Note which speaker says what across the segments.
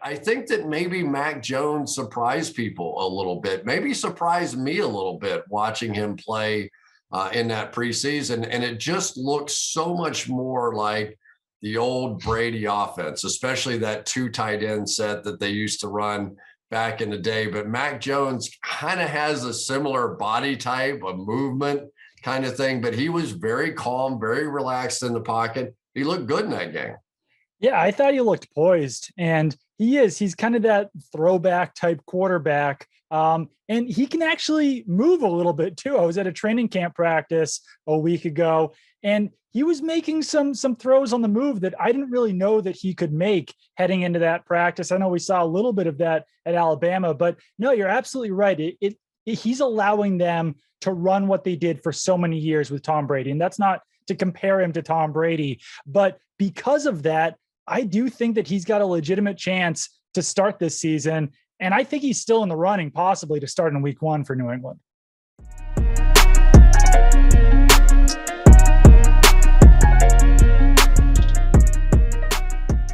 Speaker 1: I think that maybe Mac Jones surprised people a little bit, maybe surprised me a little bit watching him play in that preseason. And it just looks so much more like the old Brady offense, especially that 2 tight end set that they used to run back in the day. But Mac Jones kind of has a similar body type, a movement kind of thing, but he was very calm, very relaxed in the pocket. He looked good in that game.
Speaker 2: Yeah, I thought he looked poised, and he's kind of that throwback type quarterback. And he can actually move a little bit too. I was at a training camp practice a week ago, and he was making some throws on the move that I didn't really know that he could make heading into that practice. I know we saw a little bit of that at Alabama, but no, you're absolutely right. He's allowing them to run what they did for so many years with Tom Brady. And that's not to compare him to Tom Brady, but because of that, I do think that he's got a legitimate chance to start this season. And I think he's still in the running, possibly to start in week 1 for New England.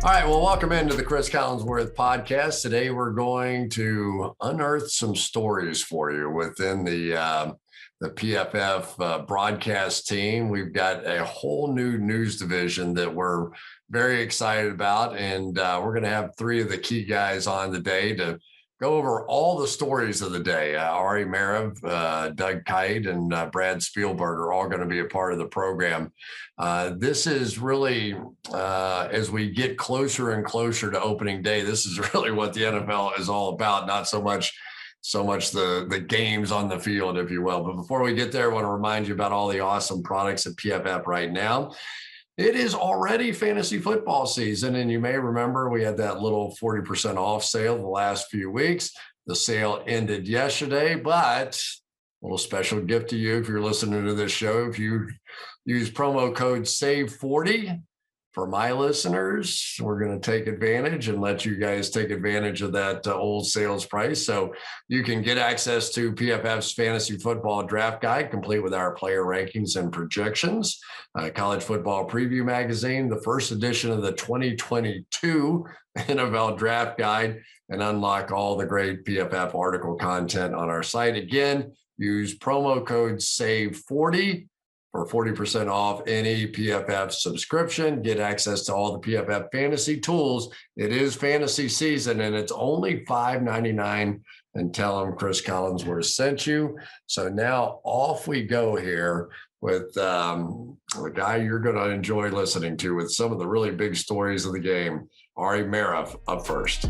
Speaker 1: All right, well, welcome into the Cris Collinsworth Podcast. Today, we're going to unearth some stories for you within the PFF broadcast team. We've got a whole new news division that we're very excited about, and we're going to have 3 of the key guys on today to go over all the stories of the day. Ari Meirov, Doug Kyed, and Brad Spielberger are all going to be a part of the program. This is really, as we get closer and closer to opening day, this is really what the NFL is all about, not so much the games on the field, if you will. But before we get there, I want to remind you about all the awesome products at PFF right now. It is already fantasy football season, and you may remember we had that little 40% off sale the last few weeks. The sale ended yesterday, but a little special gift to you if you're listening to this show. If you use promo code SAVE40, for my listeners, we're going to take advantage and let you guys take advantage of that old sales price. So you can get access to PFF's Fantasy Football Draft Guide, complete with our player rankings and projections, College Football Preview Magazine, the first edition of the 2022 NFL Draft Guide, and unlock all the great PFF article content on our site. Again, use promo code SAVE40 for 40% off any PFF subscription. Get access to all the PFF fantasy tools. It is fantasy season, and it's only $5.99. And tell them Cris Collinsworth sent you. So now off we go here with the guy you're going to enjoy listening to with some of the really big stories of the game. Ari Meirov up first.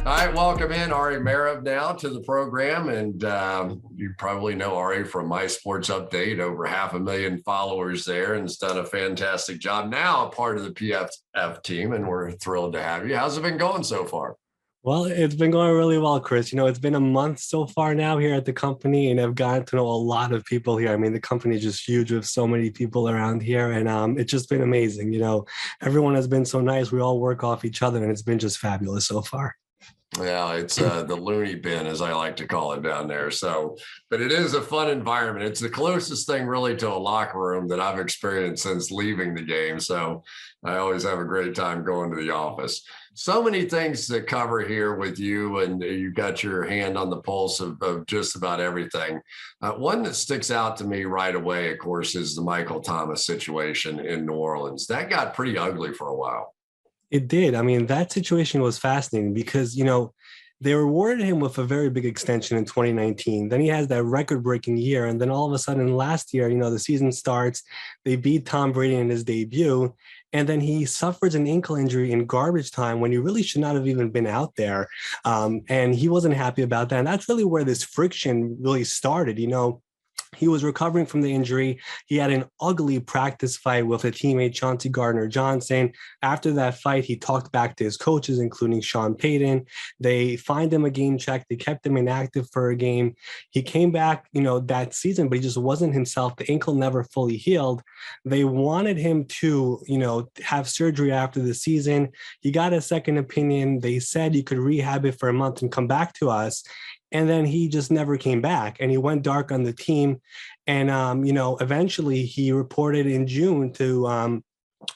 Speaker 1: All right, welcome in Ari Meirov now to the program. And you probably know Ari from My Sports Update, over 500,000 followers there, and has done a fantastic job. Now a part of the PFF team, and we're thrilled to have you. How's it been going so far?
Speaker 3: Well, it's been going really well, Chris. It's been a month so far now here at the company, and I've gotten to know a lot of people here. I mean, the company is just huge with so many people around here, and it's just been amazing. Everyone has been so nice. We all work off each other, and it's been just fabulous so far.
Speaker 1: Yeah, it's the loony bin, as I like to call it down there. So, but it is a fun environment. It's the closest thing really to a locker room that I've experienced since leaving the game. So I always have a great time going to the office. So many things to cover here with you, and you got your hand on the pulse of just about everything. One that sticks out to me right away, of course, is the Michael Thomas situation in New Orleans. That got pretty ugly for a while.
Speaker 3: It did. I mean, that situation was fascinating because, they rewarded him with a very big extension in 2019. Then he has that record-breaking year. And then all of a sudden last year, the season starts. They beat Tom Brady in his debut. And then he suffers an ankle injury in garbage time when he really should not have even been out there. And he wasn't happy about that. And that's really where this friction really started. He was recovering from the injury. He had an ugly practice fight with a teammate, Chauncey Gardner-Johnson. After that fight, he talked back to his coaches, including Sean Payton. They fined him a game check. They kept him inactive for a game. He came back, that season, but he just wasn't himself. The ankle never fully healed. They wanted him to, have surgery after the season. He got a second opinion. They said he could rehab it for a month and come back to us. And then he just never came back, and he went dark on the team. And, eventually he reported in June to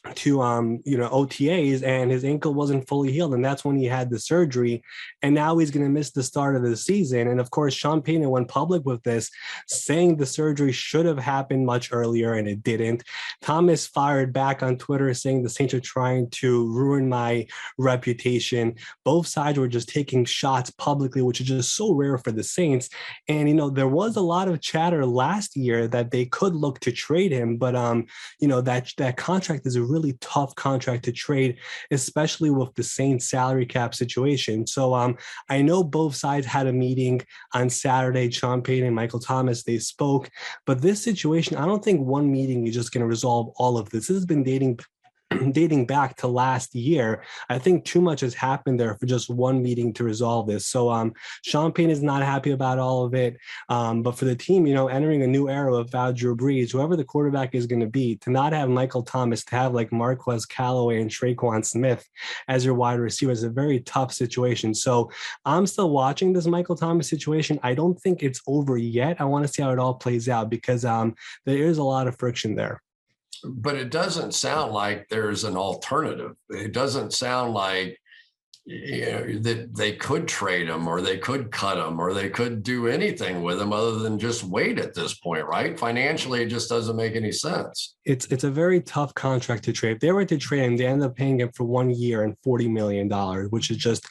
Speaker 3: OTAs, and his ankle wasn't fully healed, and that's when he had the surgery, and now he's going to miss the start of the season. And of course, Sean Payton went public with this, saying the surgery should have happened much earlier, and it didn't. Thomas fired back on Twitter saying the Saints are trying to ruin my reputation. Both sides were just taking shots publicly, which is just so rare for the Saints. And there was a lot of chatter last year that they could look to trade him, but that contract is a really tough contract to trade, especially with the Saints salary cap situation. So I know both sides had a meeting on Saturday. Sean Payton and Michael Thomas, they spoke, but this situation, I don't think one meeting is just going to resolve all of this. This has been dating back to last year. I think too much has happened there for just one meeting to resolve this. So Sean Payton is not happy about all of it. But for the team, entering a new era without Drew Brees, whoever the quarterback is going to be, to not have Michael Thomas, to have like Marquez Callaway and Traquan Smith as your wide receiver is a very tough situation. So I'm still watching this Michael Thomas situation. I don't think it's over yet. I want to see how it all plays out because there is a lot of friction there.
Speaker 1: But it doesn't sound like there's an alternative. It doesn't sound like that they could trade him or they could cut him or they could do anything with him other than just wait at this point, right? Financially, it just doesn't make any sense.
Speaker 3: It's a very tough contract to trade. If they were to trade him, they end up paying him for 1 year and $40 million, which is just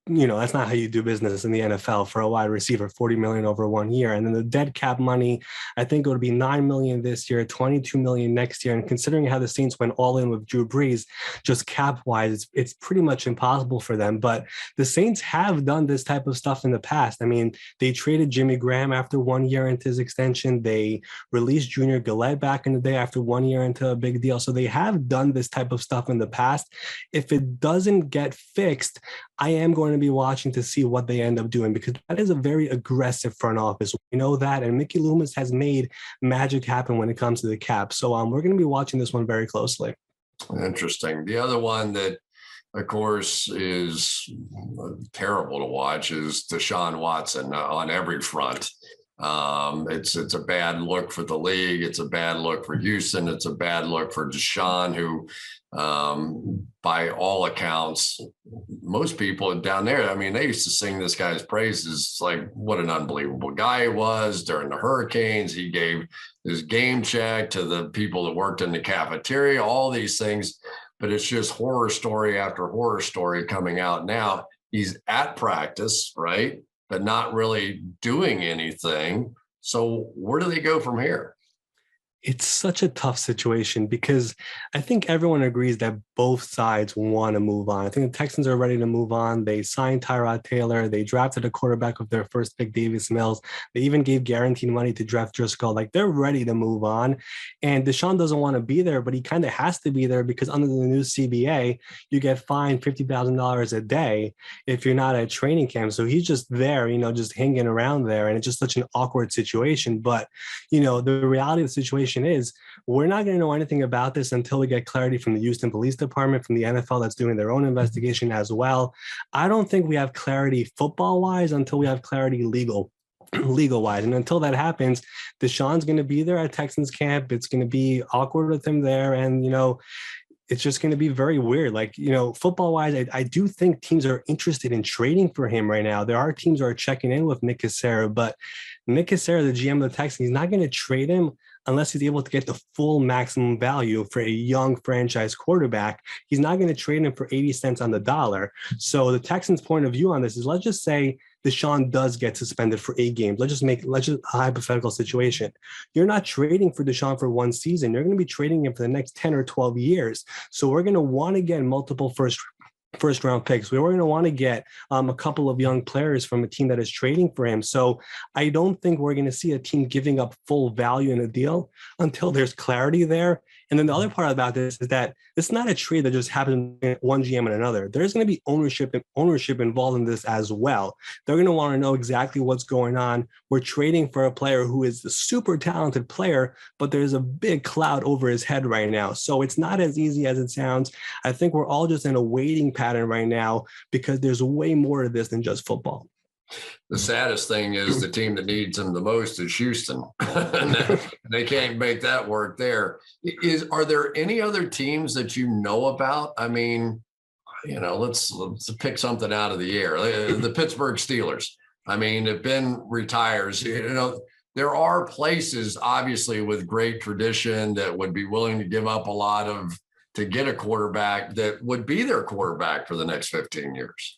Speaker 3: that's not how you do business in the NFL for a wide receiver, $40 million over 1 year. And then the dead cap money, I think it would be $9 million this year, $22 million next year. And considering how the Saints went all in with Drew Brees, just cap wise, it's pretty much impossible for them. But the Saints have done this type of stuff in the past. I mean, they traded Jimmy Graham after 1 year into his extension. They released Junior Gillette back in the day after 1 year into a big deal. So they have done this type of stuff in the past. If it doesn't get fixed, I am going to be watching to see what they end up doing because that is a very aggressive front office. We know that, and Mickey Loomis has made magic happen when it comes to the cap. So we're going to be watching this one very closely.
Speaker 1: Interesting. The other one that, of course, is terrible to watch is Deshaun Watson on every front. It's a bad look for the league. It's a bad look for Houston. It's a bad look for Deshaun, who, by all accounts, most people down there, I mean, they used to sing this guy's praises, like what an unbelievable guy he was during the hurricanes. He gave his game check to the people that worked in the cafeteria, all these things, but it's just horror story after horror story coming out now. He's at practice, right? But not really doing anything. So where do they go from here?
Speaker 3: It's such a tough situation because I think everyone agrees that both sides want to move on. I think the Texans are ready to move on. They signed Tyrod Taylor. They drafted a quarterback with their first pick, Davis Mills. They even gave guaranteed money to draft Driscoll. Like, they're ready to move on. And Deshaun doesn't want to be there, but he kind of has to be there because under the new CBA, you get fined $50,000 a day if you're not at training camp. So he's just there, just hanging around there. And it's just such an awkward situation. But, the reality of the situation is we're not going to know anything about this until we get clarity from the Houston Police Department, from the NFL that's doing their own investigation as well. I don't think we have clarity football-wise until we have clarity legal-wise. And until that happens, Deshaun's going to be there at Texans camp. It's going to be awkward with him there. And, it's just going to be very weird. Like, football-wise, I do think teams are interested in trading for him right now. There are teams who are checking in with Nick Cassera, but Nick Cassera, the GM of the Texans, he's not going to trade him unless he's able to get the full maximum value for a young franchise quarterback. He's not going to trade him for 80 cents on the dollar. So the Texans' point of view on this is, let's just say Deshaun does get suspended for 8 games. Let's just a hypothetical situation. You're not trading for Deshaun for 1 season. You're going to be trading him for the next 10 or 12 years. So we're going to want to get multiple first round picks. We were going to want to get a couple of young players from a team that is trading for him. So I don't think we're going to see a team giving up full value in a deal until there's clarity there. And then the other part about this is that it's not a trade that just happens in one GM and another. There's going to be ownership involved in this as well. They're going to want to know exactly what's going on. We're trading for a player who is a super talented player, but there's a big cloud over his head right now. So it's not as easy as it sounds. I think we're all just in a waiting pattern right now because there's way more to this than just football.
Speaker 1: The saddest thing is the team that needs him the most is Houston. And they can't make that work there. Are there any other teams that you know about? I mean, let's pick something out of the air. The Pittsburgh Steelers. I mean, if Ben retires, there are places obviously with great tradition that would be willing to give up a lot to get a quarterback that would be their quarterback for the next 15 years.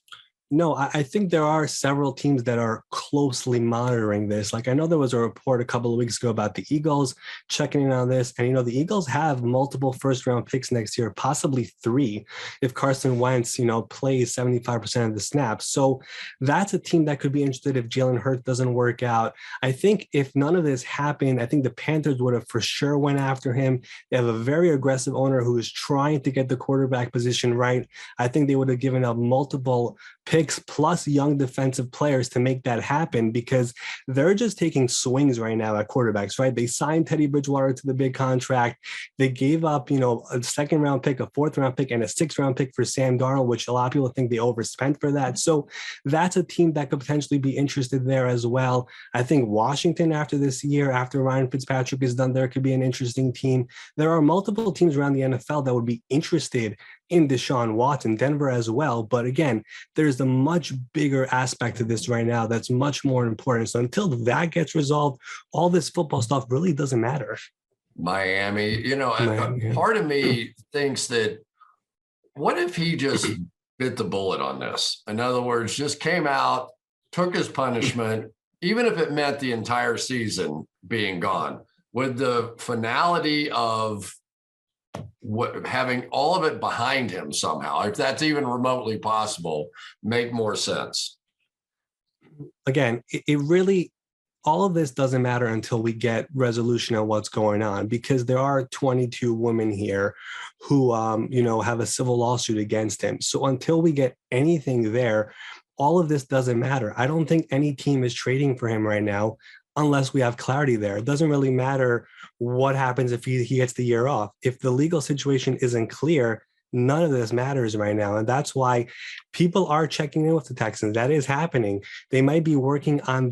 Speaker 3: No, I think there are several teams that are closely monitoring this. Like I know there was a report a couple of weeks ago about the Eagles checking in on this. And, the Eagles have multiple first-round picks next year, possibly 3 if Carson Wentz, plays 75% of the snaps. So that's a team that could be interested if Jalen Hurts doesn't work out. I think if none of this happened, I think the Panthers would have for sure went after him. They have a very aggressive owner who is trying to get the quarterback position right. I think they would have given up multiple picks plus young defensive players to make that happen because they're just taking swings right now at quarterbacks, right? They signed Teddy Bridgewater to the big contract. They gave up, a second round pick, a fourth round pick, and a 6th round pick for Sam Darnold, which a lot of people think they overspent for that. So that's a team that could potentially be interested there as well. I think Washington after this year, after Ryan Fitzpatrick is done, there could be an interesting team. There are multiple teams around the NFL that would be interested in Deshaun Watson, Denver as well. But again, there's a much bigger aspect to this right now that's much more important. So until that gets resolved, all this football stuff really doesn't matter.
Speaker 1: Miami, part of me thinks that what if he just bit the bullet on this? In other words, just came out, took his punishment, even if it meant the entire season being gone, would the finality of having all of it behind him somehow, if that's even remotely possible, make more sense?
Speaker 3: Again, it really, all of this doesn't matter until we get resolution on what's going on, because there are 22 women here who, have a civil lawsuit against him. So until we get anything there, all of this doesn't matter. I don't think any team is trading for him right now unless we have clarity there. It doesn't really matter what happens if he gets the year off. If the legal situation isn't clear, none of this matters right now. And that's why people are checking in with the Texans. That is happening. They might be working on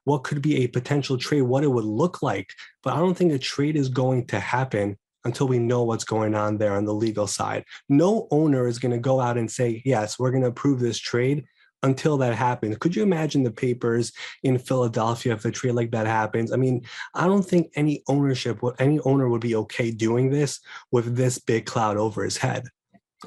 Speaker 3: what could be a potential trade, what it would look like. But I don't think a trade is going to happen until we know what's going on there on the legal side. No owner is going to go out and say, yes, we're going to approve this trade until that happens. Could you imagine the papers in Philadelphia if a trade like that happens? I mean, I don't think any owner would be okay doing this with this big cloud over his head.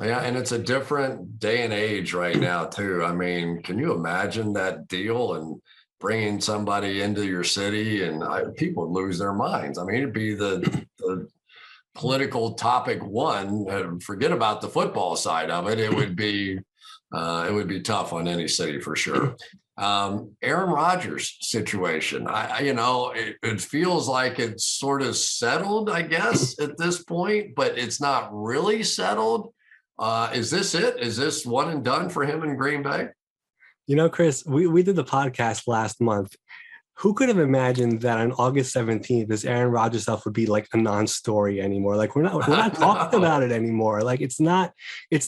Speaker 1: Yeah, and it's a different day and age right now, too. I mean, can you imagine that deal and bringing somebody into your city and people would lose their minds? I mean, it'd be the political topic one. Forget about the football side of it. It would be tough on any city for sure. Aaron Rodgers situation. It feels like it's sort of settled, I guess, at this point, but it's not really settled. Is this it? Is this one and done for him in Green Bay?
Speaker 3: Chris, we did the podcast last month. Who could have imagined that on August 17th, this Aaron Rodgers stuff would be like a non-story anymore? Like we're not talking about it anymore. Like it's not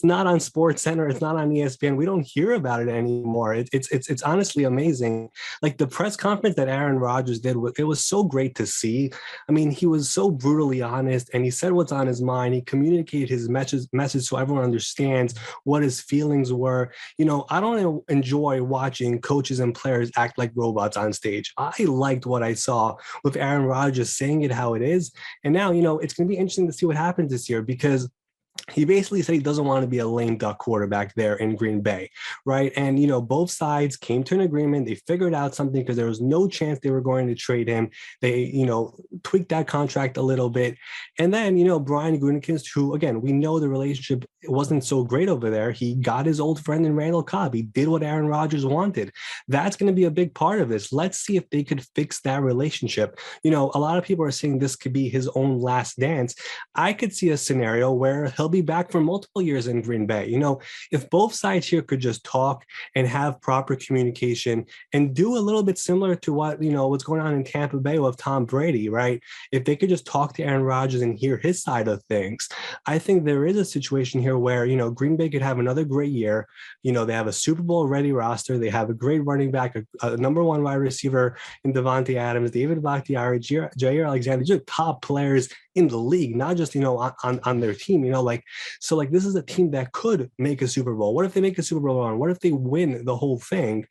Speaker 3: on Sports Center. It's not on ESPN. We don't hear about it anymore. It's honestly amazing. Like the press conference that Aaron Rodgers did, it was so great to see. I mean, he was so brutally honest and he said what's on his mind. He communicated his message so everyone understands what his feelings were. I don't enjoy watching coaches and players act like robots on stage. I liked what I saw with Aaron Rodgers saying it how it is. And now, it's going to be interesting to see what happens this year because he basically said he doesn't want to be a lame duck quarterback there in Green Bay, right? And, both sides came to an agreement. They figured out something because there was no chance they were going to trade him. They, tweaked that contract a little bit. And then, Brian Gutekunst, who, again, we know the relationship wasn't so great over there. He got his old friend in Randall Cobb. He did what Aaron Rodgers wanted. That's going to be a big part of this. Let's see if they could fix that relationship. A lot of people are saying this could be his own last dance. I could see a scenario where he'll they'll be back for multiple years in Green Bay. If both sides here could just talk and have proper communication and do a little bit similar to what's going on in Tampa Bay with Tom Brady, right? If they could just talk to Aaron Rodgers and hear his side of things, I think there is a situation here where, Green Bay could have another great year. They have a Super Bowl ready roster. They have a great running back, a number one wide receiver in Devontae Adams, David Bakhtiari, Jair Alexander. These are top players in the league, not just, on their team, so this is a team that could make a Super Bowl. What if they make a Super Bowl run? What if they win the whole thing?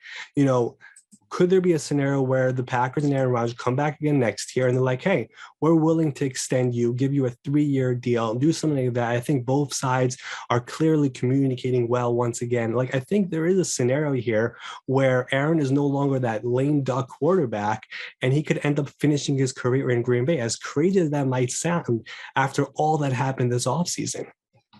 Speaker 3: Could there be a scenario where the Packers and Aaron Rodgers come back again next year and they're like, hey, we're willing to extend you, give you a 3-year deal, do something like that? I think both sides are clearly communicating well once again. I think there is a scenario here where Aaron is no longer that lame duck quarterback and he could end up finishing his career in Green Bay, as crazy as that might sound after all that happened this offseason.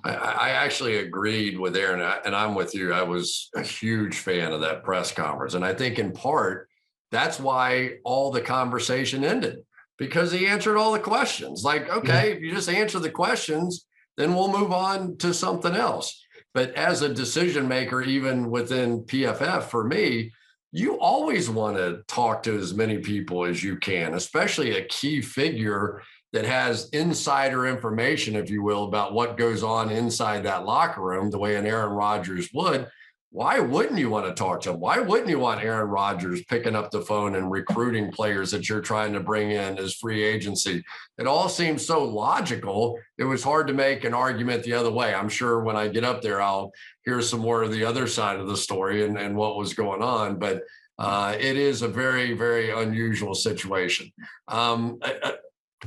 Speaker 1: I actually agreed with Aaron, and I'm with you. I was a huge fan of that press conference. And I think in part, that's why all the conversation ended, because he answered all the questions. If you just answer the questions, then we'll move on to something else. But as a decision maker, even within PFF, for me, you always want to talk to as many people as you can, especially a key figure that has insider information, if you will, about what goes on inside that locker room, the way an Aaron Rodgers would. Why wouldn't you want to talk to him? Why wouldn't you want Aaron Rodgers picking up the phone and recruiting players that you're trying to bring in as free agency? It all seems so logical. It was hard to make an argument the other way. I'm sure when I get up there, I'll hear some more of the other side of the story and what was going on. But it is a very, very unusual situation.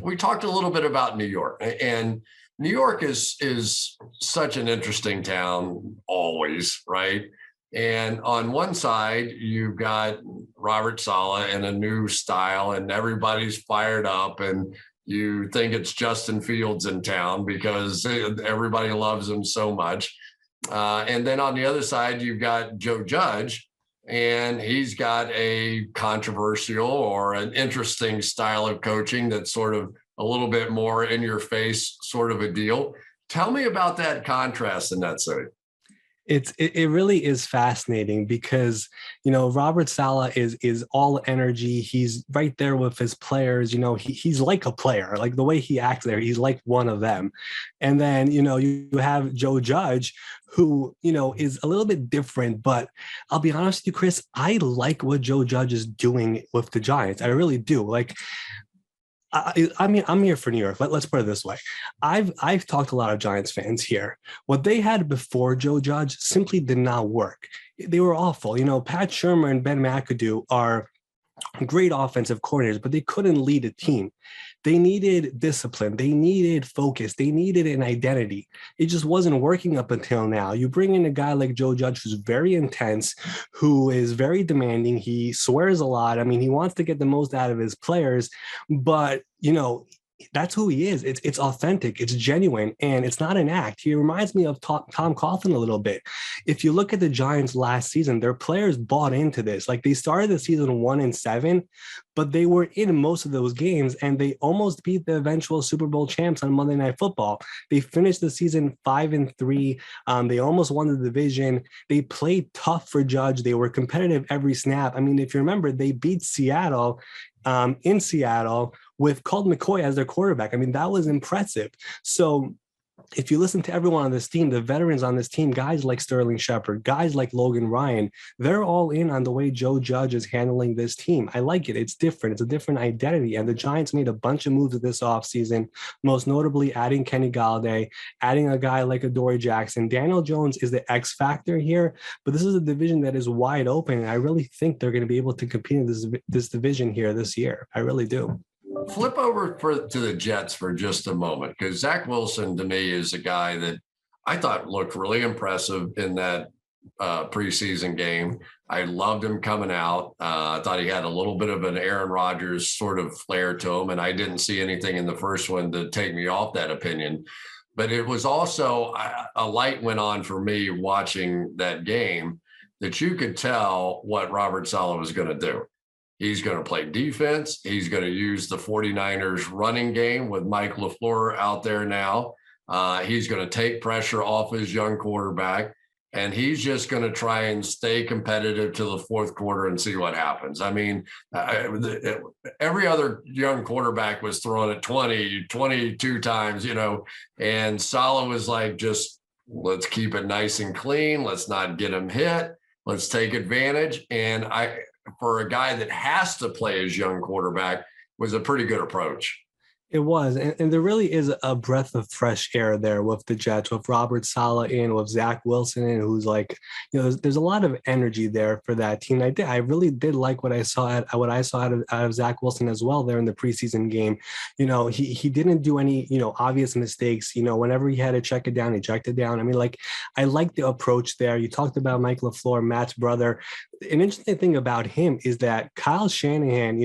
Speaker 1: We talked a little bit about New York, and New York is such an interesting town always, right? And on one side, you've got Robert Saleh and a new style, and everybody's fired up, and you think it's Justin Fields in town because everybody loves him so much. And then on the other side, you've got Joe Judge, and he's got a controversial or an interesting style of coaching that's sort of a little bit more in your face sort of a deal. Tell me about that contrast in that city.
Speaker 3: It really is fascinating because, Robert Saleh is all energy. He's right there with his players. He's like a player, like the way he acts there. He's like one of them. And then, you have Joe Judge, who, is a little bit different. But I'll be honest with you, Chris, I like what Joe Judge is doing with the Giants. I really do. I mean, I'm here for New York. Let's put it this way. I've talked to a lot of Giants fans here. What they had before Joe Judge simply did not work. They were awful. Pat Shurmur and Ben McAdoo are great offensive coordinators, but they couldn't lead a team. They needed discipline. They needed focus. They needed an identity. It just wasn't working up until now. You bring in a guy like Joe Judge, who's very intense, who is very demanding. He swears a lot. I mean, he wants to get the most out of his players, but, that's who he is. It's authentic, it's genuine, and it's not an act. He reminds me of Tom Coughlin a little bit. If you look at the Giants last season, their players bought into this. They started the season 1-7, but they were in most of those games, and they almost beat the eventual Super Bowl champs on Monday Night Football. They finished the season 5-3. They almost won the division. They played tough for Judge. They were competitive every snap. I mean, if you remember, they beat Seattle in Seattle with Colt McCoy as their quarterback. I mean, that was impressive. So if you listen to everyone on this team, the veterans on this team, guys like Sterling Shepard, guys like Logan Ryan, they're all in on the way Joe Judge is handling this team. I like it. It's different. It's a different identity. And the Giants made a bunch of moves this offseason, most notably adding Kenny Galladay, adding a guy like Adoree Jackson. Daniel Jones is the X factor here, but this is a division that is wide open. And I really think they're going to be able to compete in this division here this year. I really do.
Speaker 1: Flip over to the Jets for just a moment, because Zach Wilson to me is a guy that I thought looked really impressive in that preseason game. I loved him coming out. I thought he had a little bit of an Aaron Rodgers sort of flair to him, and I didn't see anything in the first one to take me off that opinion. But it was also a light went on for me watching that game that you could tell what Robert Saleh was going to do. He's going to play defense. He's going to use the 49ers running game with Mike LaFleur out there now. He's going to take pressure off his young quarterback, and he's just going to try and stay competitive to the fourth quarter and see what happens. I mean, every other young quarterback was throwing it 20, 22 times, and Saleh was like, just let's keep it nice and clean. Let's not get him hit. Let's take advantage. And for a guy that has to play his young quarterback, was a pretty good approach.
Speaker 3: It was, and there really is a breath of fresh air there with the Jets, with Robert Saleh in, with Zach Wilson in, who's like, there's a lot of energy there for that team. I really did like what I saw out of Zach Wilson as well there in the preseason game. He didn't do any obvious mistakes. Whenever he had to check it down, he checked it down. I mean, like, I like the approach there. You talked about Mike LaFleur, Matt's brother. An interesting thing about him is that Kyle Shanahan,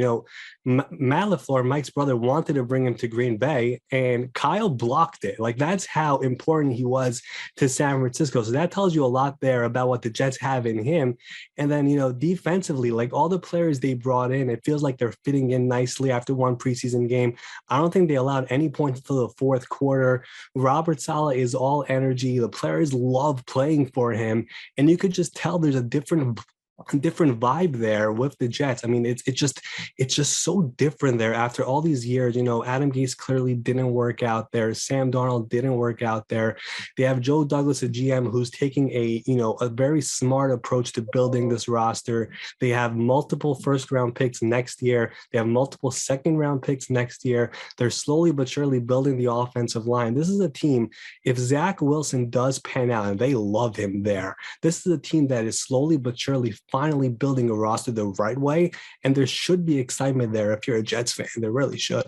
Speaker 3: Matt LaFleur, Mike's brother, wanted to bring him to Green Bay, and Kyle blocked it. Like, that's how important he was to San Francisco. So that tells you a lot there about what the Jets have in him. And then, defensively, like, all the players they brought in, it feels like they're fitting in nicely after one preseason game. I don't think they allowed any points until the fourth quarter. Robert Saleh is all energy. The players love playing for him. And you could just tell there's a different vibe there with the Jets. I mean, it's just so different there after all these years. Adam Gase clearly didn't work out there. Sam Darnold didn't work out there. They have Joe Douglas, a GM, who's taking a very smart approach to building this roster. They have multiple first round picks next year. They have multiple second round picks next year. They're slowly but surely building the offensive line. This is a team, if Zach Wilson does pan out, and they love him there, this is a team that is slowly but surely finally building a roster the right way, and there should be excitement there if you're a Jets fan. There really should.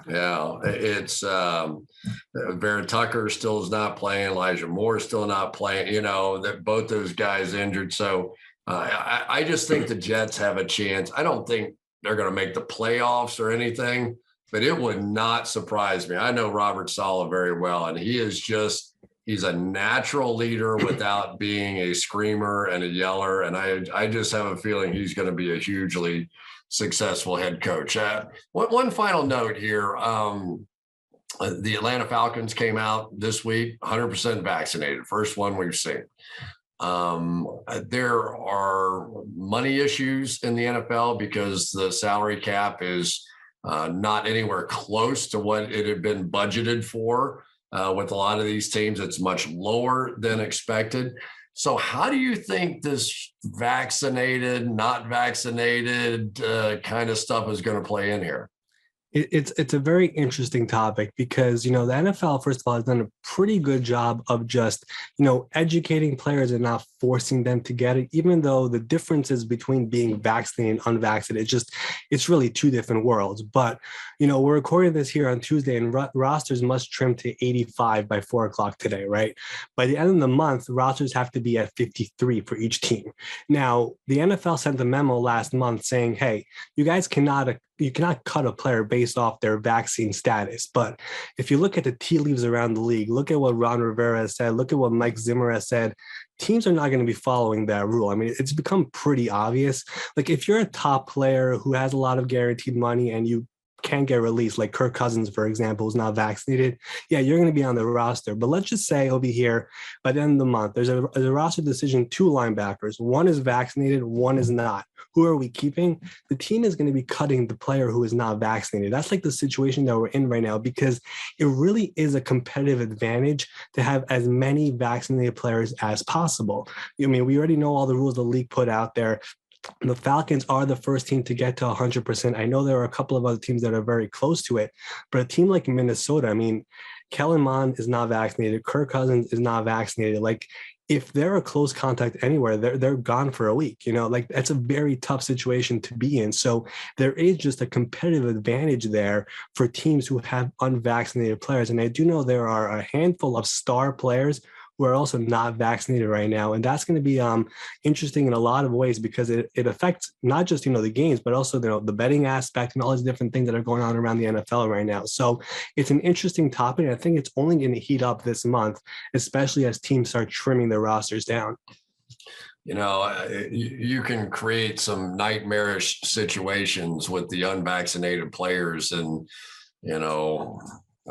Speaker 1: Yeah, it's Barrett Tucker still is not playing. Elijah Moore still not playing. That both those guys injured. So I just think the Jets have a chance. I don't think they're going to make the playoffs or anything, but it would not surprise me. I know Robert Saleh very well, and he's a natural leader without being a screamer and a yeller. And I just have a feeling he's going to be a hugely successful head coach. One final note here. The Atlanta Falcons came out this week, 100% vaccinated. First one we've seen. There are money issues in the NFL because the salary cap is not anywhere close to what it had been budgeted for. With a lot of these teams, it's much lower than expected. So how do you think this vaccinated, not vaccinated kind of stuff is going to play in here?
Speaker 3: It's a very interesting topic because, the NFL, first of all, has done a pretty good job of just, educating players and not forcing them to get it, even though the differences between being vaccinated and unvaccinated, it's really two different worlds. But, we're recording this here on Tuesday, and rosters must trim to 85 by 4 o'clock today, right? By the end of the month, rosters have to be at 53 for each team. Now, the NFL sent a memo last month saying, hey, you guys cannot cut a player based off their vaccine status. But if you look at the tea leaves around the league, look at what Ron Rivera has said, look at what Mike Zimmer has said, teams are not going to be following that rule. I mean, it's become pretty obvious. Like, if you're a top player who has a lot of guaranteed money and you can get released, like Kirk Cousins, for example, who's not vaccinated, yeah, you're going to be on the roster. But let's just say over here, by the end of the month, there's a roster decision, 2 linebackers. One is vaccinated, one is not. Who are we keeping? The team is going to be cutting the player who is not vaccinated. That's like the situation that we're in right now, because it really is a competitive advantage to have as many vaccinated players as possible. I mean, we already know all the rules the league put out there. The Falcons are the first team to get to 100%. I know there are a couple of other teams that are very close to it, but a team like Minnesota, I mean, Kellen Mond is not vaccinated. Kirk Cousins is not vaccinated. Like, if they're a close contact anywhere, they're gone for a week. Like, that's a very tough situation to be in. So there is just a competitive advantage there for teams who have unvaccinated players. And I do know there are a handful of star players who are also not vaccinated right now. And that's going to be interesting in a lot of ways, because it affects not just, the games, but also, the betting aspect and all these different things that are going on around the NFL right now. So it's an interesting topic. And I think it's only going to heat up this month, especially as teams start trimming their rosters down.
Speaker 1: You can create some nightmarish situations with the unvaccinated players, and,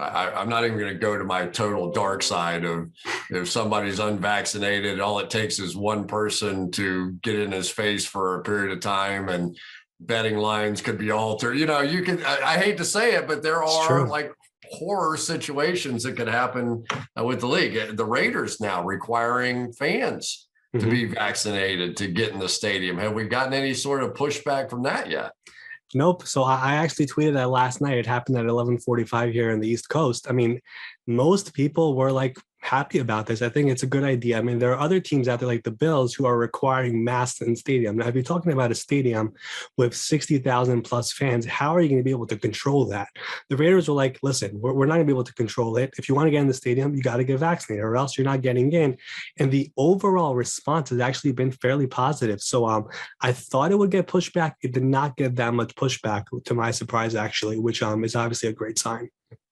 Speaker 1: I'm not even going to go to my total dark side of if somebody's unvaccinated, all it takes is one person to get in his face for a period of time and betting lines could be altered. You could, I hate to say it, but there are like horror situations that could happen with the league. The Raiders now requiring fans to be vaccinated to get in the stadium. Have we gotten any sort of pushback from that yet?
Speaker 3: Nope. So I actually tweeted that last night. It happened at 11:45 here in the East Coast. I mean, most people were like happy about this. I think it's a good idea. I mean, there are other teams out there like the Bills who are requiring masks in stadium. Now, if you're talking about a stadium with 60,000 plus fans, how are you going to be able to control that? The Raiders were like, listen, we're not going to be able to control it. If you want to get in the stadium, you got to get vaccinated or else you're not getting in. And the overall response has actually been fairly positive. So I thought it would get pushback. It did not get that much pushback, to my surprise, actually, which is obviously a great sign.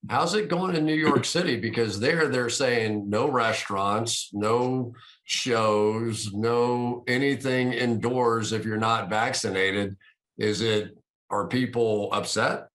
Speaker 1: How's it going in New York City? Because they're saying no restaurants, no shows, no anything indoors if you're not vaccinated. Are people upset?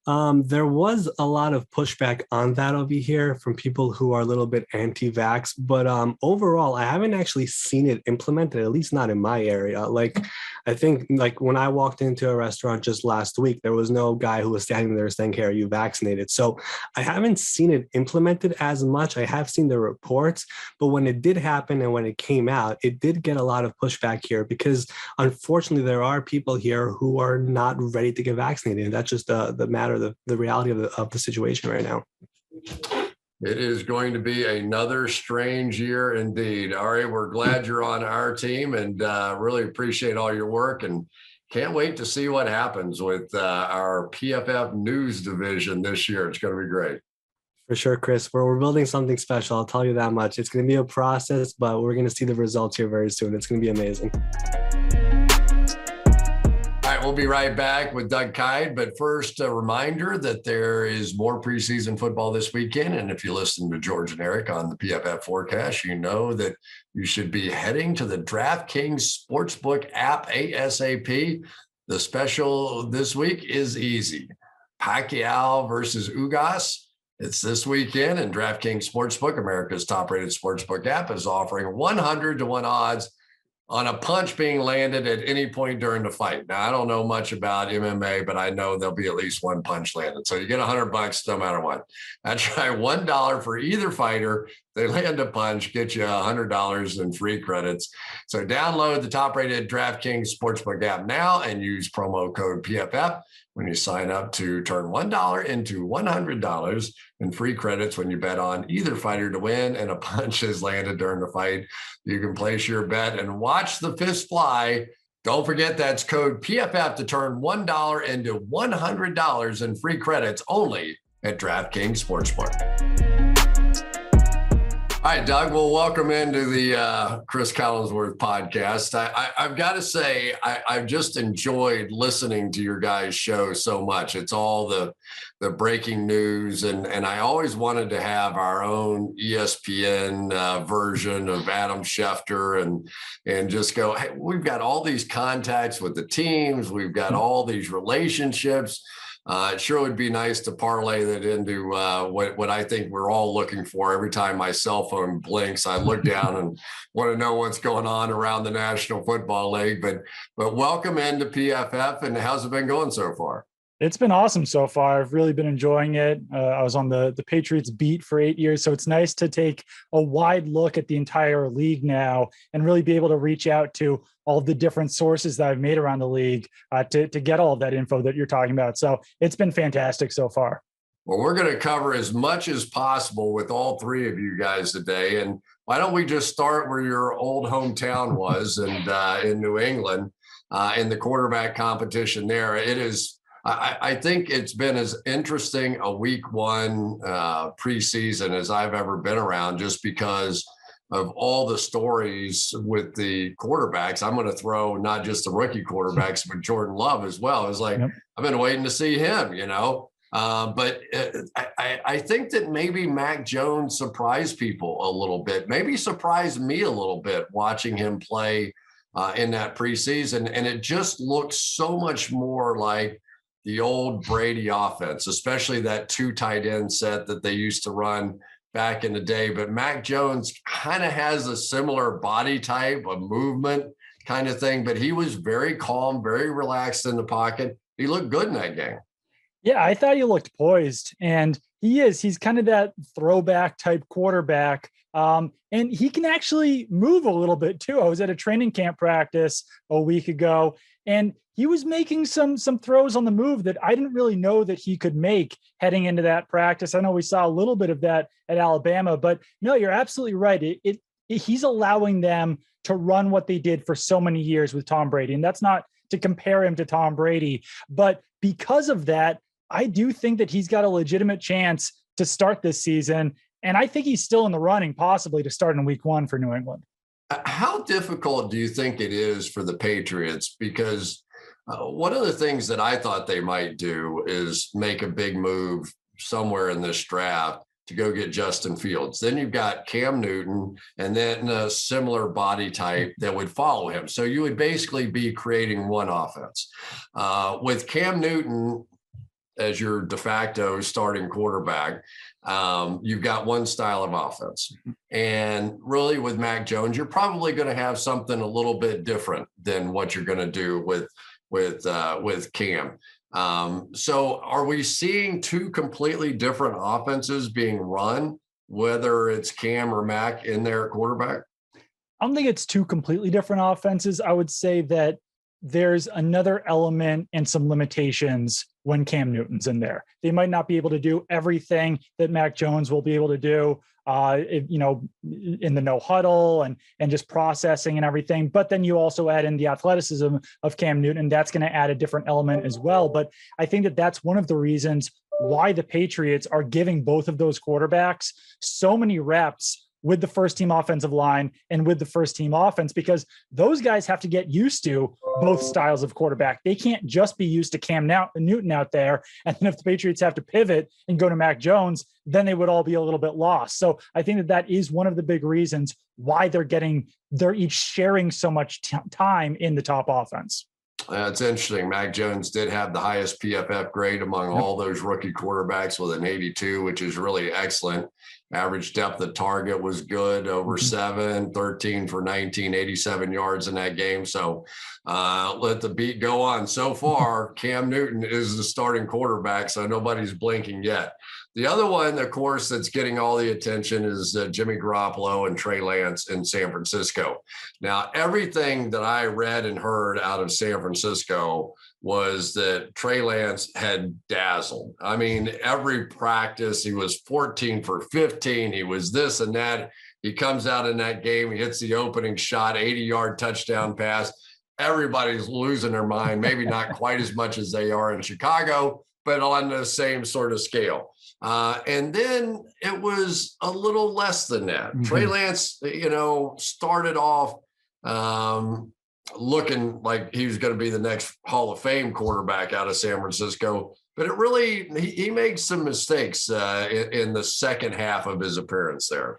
Speaker 3: There was a lot of pushback on that over here from people who are a little bit anti-vax, but overall, I haven't actually seen it implemented, at least not in my area. Like, I think like when I walked into a restaurant just last week, there was no guy who was standing there saying, hey, are you vaccinated? So I haven't seen it implemented as much. I have seen the reports, but when it did happen and when it came out, it did get a lot of pushback here because unfortunately, there are people here who are not ready to get vaccinated. That's just the matter, the reality of the situation right now.
Speaker 1: It is going to be another strange year indeed. All right, we're glad you're on our team and really appreciate all your work and can't wait to see what happens with our PFF news division this year. It's going to be great.
Speaker 3: For sure, Chris. We're building something special. I'll tell you that much. It's going to be a process, but we're going to see the results here very soon. It's going to be amazing.
Speaker 1: All right, we'll be right back with Doug Kyed. But first, a reminder that there is more preseason football this weekend. And if you listen to George and Eric on the PFF forecast, you know that you should be heading to the DraftKings Sportsbook app ASAP. The special this week is easy. Pacquiao versus Ugas. It's this weekend, and DraftKings Sportsbook, America's top-rated sportsbook app, is offering 100-1 odds on a punch being landed at any point during the fight. Now, I don't know much about MMA, but I know there'll be at least one punch landed. So you get $100 no matter what. That's right, $1 for either fighter. They land a punch, get you $100 in free credits. So download the top-rated DraftKings Sportsbook app now and use promo code PFF when you sign up to turn $1 into $100 in free credits when you bet on either fighter to win and a punch is landed during the fight. You can place your bet and watch the fist fly. Don't forget that's code PFF to turn $1 into $100 in free credits only at DraftKings Sportsbook. All right, Doug, well, welcome into the Cris Collinsworth Podcast. I've got to say, I've just enjoyed listening to your guys' show so much. It's all the breaking news, and I always wanted to have our own ESPN version of Adam Schefter and just go, hey, we've got all these contacts with the teams. We've got all these relationships. It sure would be nice to parlay that into what I think we're all looking for. Every time my cell phone blinks, I look down and want to know what's going on around the National Football League. But welcome into PFF, and how's it been going so far?
Speaker 2: It's been awesome so far. I've really been enjoying it. I was on the Patriots beat for 8 years, so it's nice to take a wide look at the entire league now and really be able to reach out to all the different sources that I've made around the league to get all of that info that you're talking about. So it's been fantastic so far.
Speaker 1: Well, we're going to cover as much as possible with all three of you guys today. And why don't we just start where your old hometown was and in New England in the quarterback competition there. It is, I think it's been as interesting a week one preseason as I've ever been around, just because of all the stories with the quarterbacks. I'm going to throw not just the rookie quarterbacks, but Jordan Love as well. It's like, yep. I've been waiting to see him, but I think that maybe Mac Jones surprised people a little bit, maybe surprised me a little bit watching him play in that preseason. And it just looks so much more like the old Brady offense, especially that 2 tight end set that they used to run back in the day. But Mac Jones kind of has a similar body type, a movement kind of thing, but he was very calm, very relaxed in the pocket. He looked good in that game.
Speaker 2: Yeah, I thought he looked poised, and he's kind of that throwback type quarterback. And he can actually move a little bit too. I was at a training camp practice a week ago, and he was making some throws on the move that I didn't really know that he could make heading into that practice. I know we saw a little bit of that at Alabama, but no, you're absolutely right. He's allowing them to run what they did for so many years with Tom Brady. And that's not to compare him to Tom Brady, but because of that, I do think that he's got a legitimate chance to start this season. And I think he's still in the running, possibly to start in week 1 for New England.
Speaker 1: How difficult do you think it is for the Patriots? Because one of the things that I thought they might do is make a big move somewhere in this draft to go get Justin Fields. Then you've got Cam Newton and then a similar body type that would follow him. So you would basically be creating one offense. With Cam Newton as your de facto starting quarterback, you've got one style of offense. And really with Mac Jones, you're probably going to have something a little bit different than what you're going to do with Cam. So are we seeing 2 completely different offenses being run, whether it's Cam or Mac in their quarterback?
Speaker 2: I don't think it's 2 completely different offenses. I would say that there's another element and some limitations when Cam Newton's in there. They might not be able to do everything that Mac Jones will be able to do, in the no huddle and just processing and everything. But then you also add in the athleticism of Cam Newton. That's going to add a different element as well. But I think that that's one of the reasons why the Patriots are giving both of those quarterbacks so many reps with the first team offensive line and with the first team offense, because those guys have to get used to both styles of quarterback. They can't just be used to Cam Newton out there. And then if the Patriots have to pivot and go to Mac Jones, then they would all be a little bit lost. So I think that is one of the big reasons why they're each sharing so much time in the top offense.
Speaker 1: It's interesting. Mac Jones did have the highest PFF grade among all those rookie quarterbacks with an 82, which is really excellent. Average depth of target was good, over 7, 13 for 19, 87 yards in that game. So let the beat go on. So far, Cam Newton is the starting quarterback, so nobody's blinking yet. The other one, of course, that's getting all the attention is Jimmy Garoppolo and Trey Lance in San Francisco. Now, everything that I read and heard out of San Francisco was that Trey Lance had dazzled. I mean, every practice, he was 14 for 15. He was this and that. He comes out in that game. He hits the opening shot, 80-yard touchdown pass. Everybody's losing their mind, maybe not quite as much as they are in Chicago, but on the same sort of scale. And then it was a little less than that. Mm-hmm. Trey Lance, started off looking like he was going to be the next Hall of Fame quarterback out of San Francisco, but he made some mistakes in the second half of his appearance there.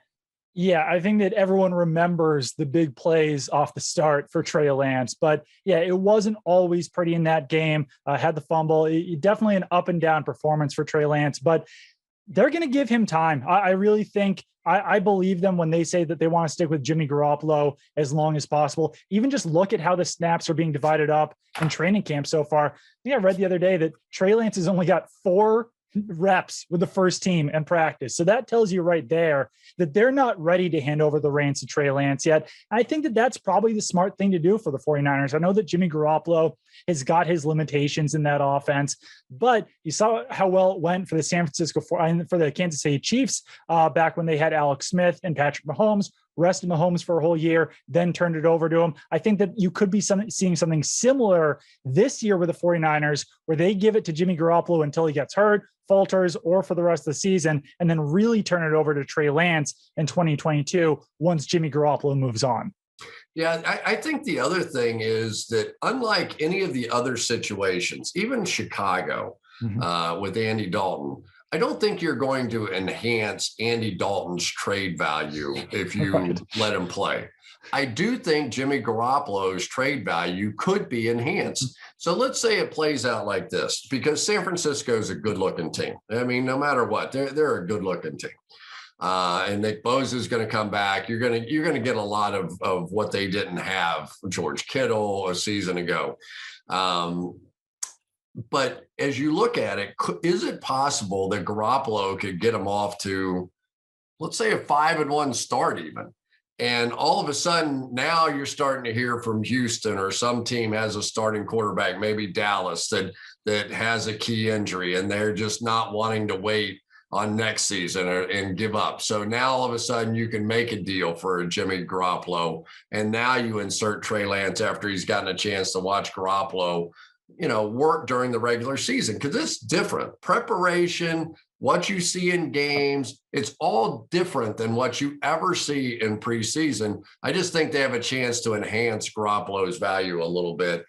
Speaker 2: Yeah, I think that everyone remembers the big plays off the start for Trey Lance, but yeah, it wasn't always pretty in that game. Had the fumble. Definitely an up and down performance for Trey Lance, but they're going to give him time. I really think I believe them when they say that they want to stick with Jimmy Garoppolo as long as possible. Even just look at how the snaps are being divided up in training camp so far. I think I read the other day that Trey Lance has only got 4 reps with the first team in practice. So that tells you right there that they're not ready to hand over the reins to Trey Lance yet. I think that that's probably the smart thing to do for the 49ers. I know that Jimmy Garoppolo has got his limitations in that offense, but you saw how well it went for the for the Kansas City Chiefs back when they had Alex Smith and Patrick Mahomes, rested Mahomes for a whole year, then turned it over to him. I think that you could be seeing something similar this year with the 49ers, where they give it to Jimmy Garoppolo until he gets hurt, falters, or for the rest of the season, and then really turn it over to Trey Lance in 2022 once Jimmy Garoppolo moves on.
Speaker 1: Yeah, I think the other thing is that unlike any of the other situations, even Chicago with Andy Dalton, I don't think you're going to enhance Andy Dalton's trade value if you let him play. I do think Jimmy Garoppolo's trade value could be enhanced. So let's say it plays out like this, because San Francisco is a good-looking team. I mean, no matter what, they're a good-looking team. And Nick Bosa is going to come back. You're going to get a lot of what they didn't have, George Kittle a season ago. But as you look at it, is it possible that Garoppolo could get them off to, let's say, a 5-1 start even? And all of a sudden, now you're starting to hear from Houston, or some team has a starting quarterback, maybe Dallas, that has a key injury, and they're just not wanting to wait on next season and give up. So now all of a sudden you can make a deal for Jimmy Garoppolo, and now you insert Trey Lance after he's gotten a chance to watch Garoppolo, work during the regular season, because it's different. Preparation, what you see in games, it's all different than what you ever see in preseason. I just think they have a chance to enhance Garoppolo's value a little bit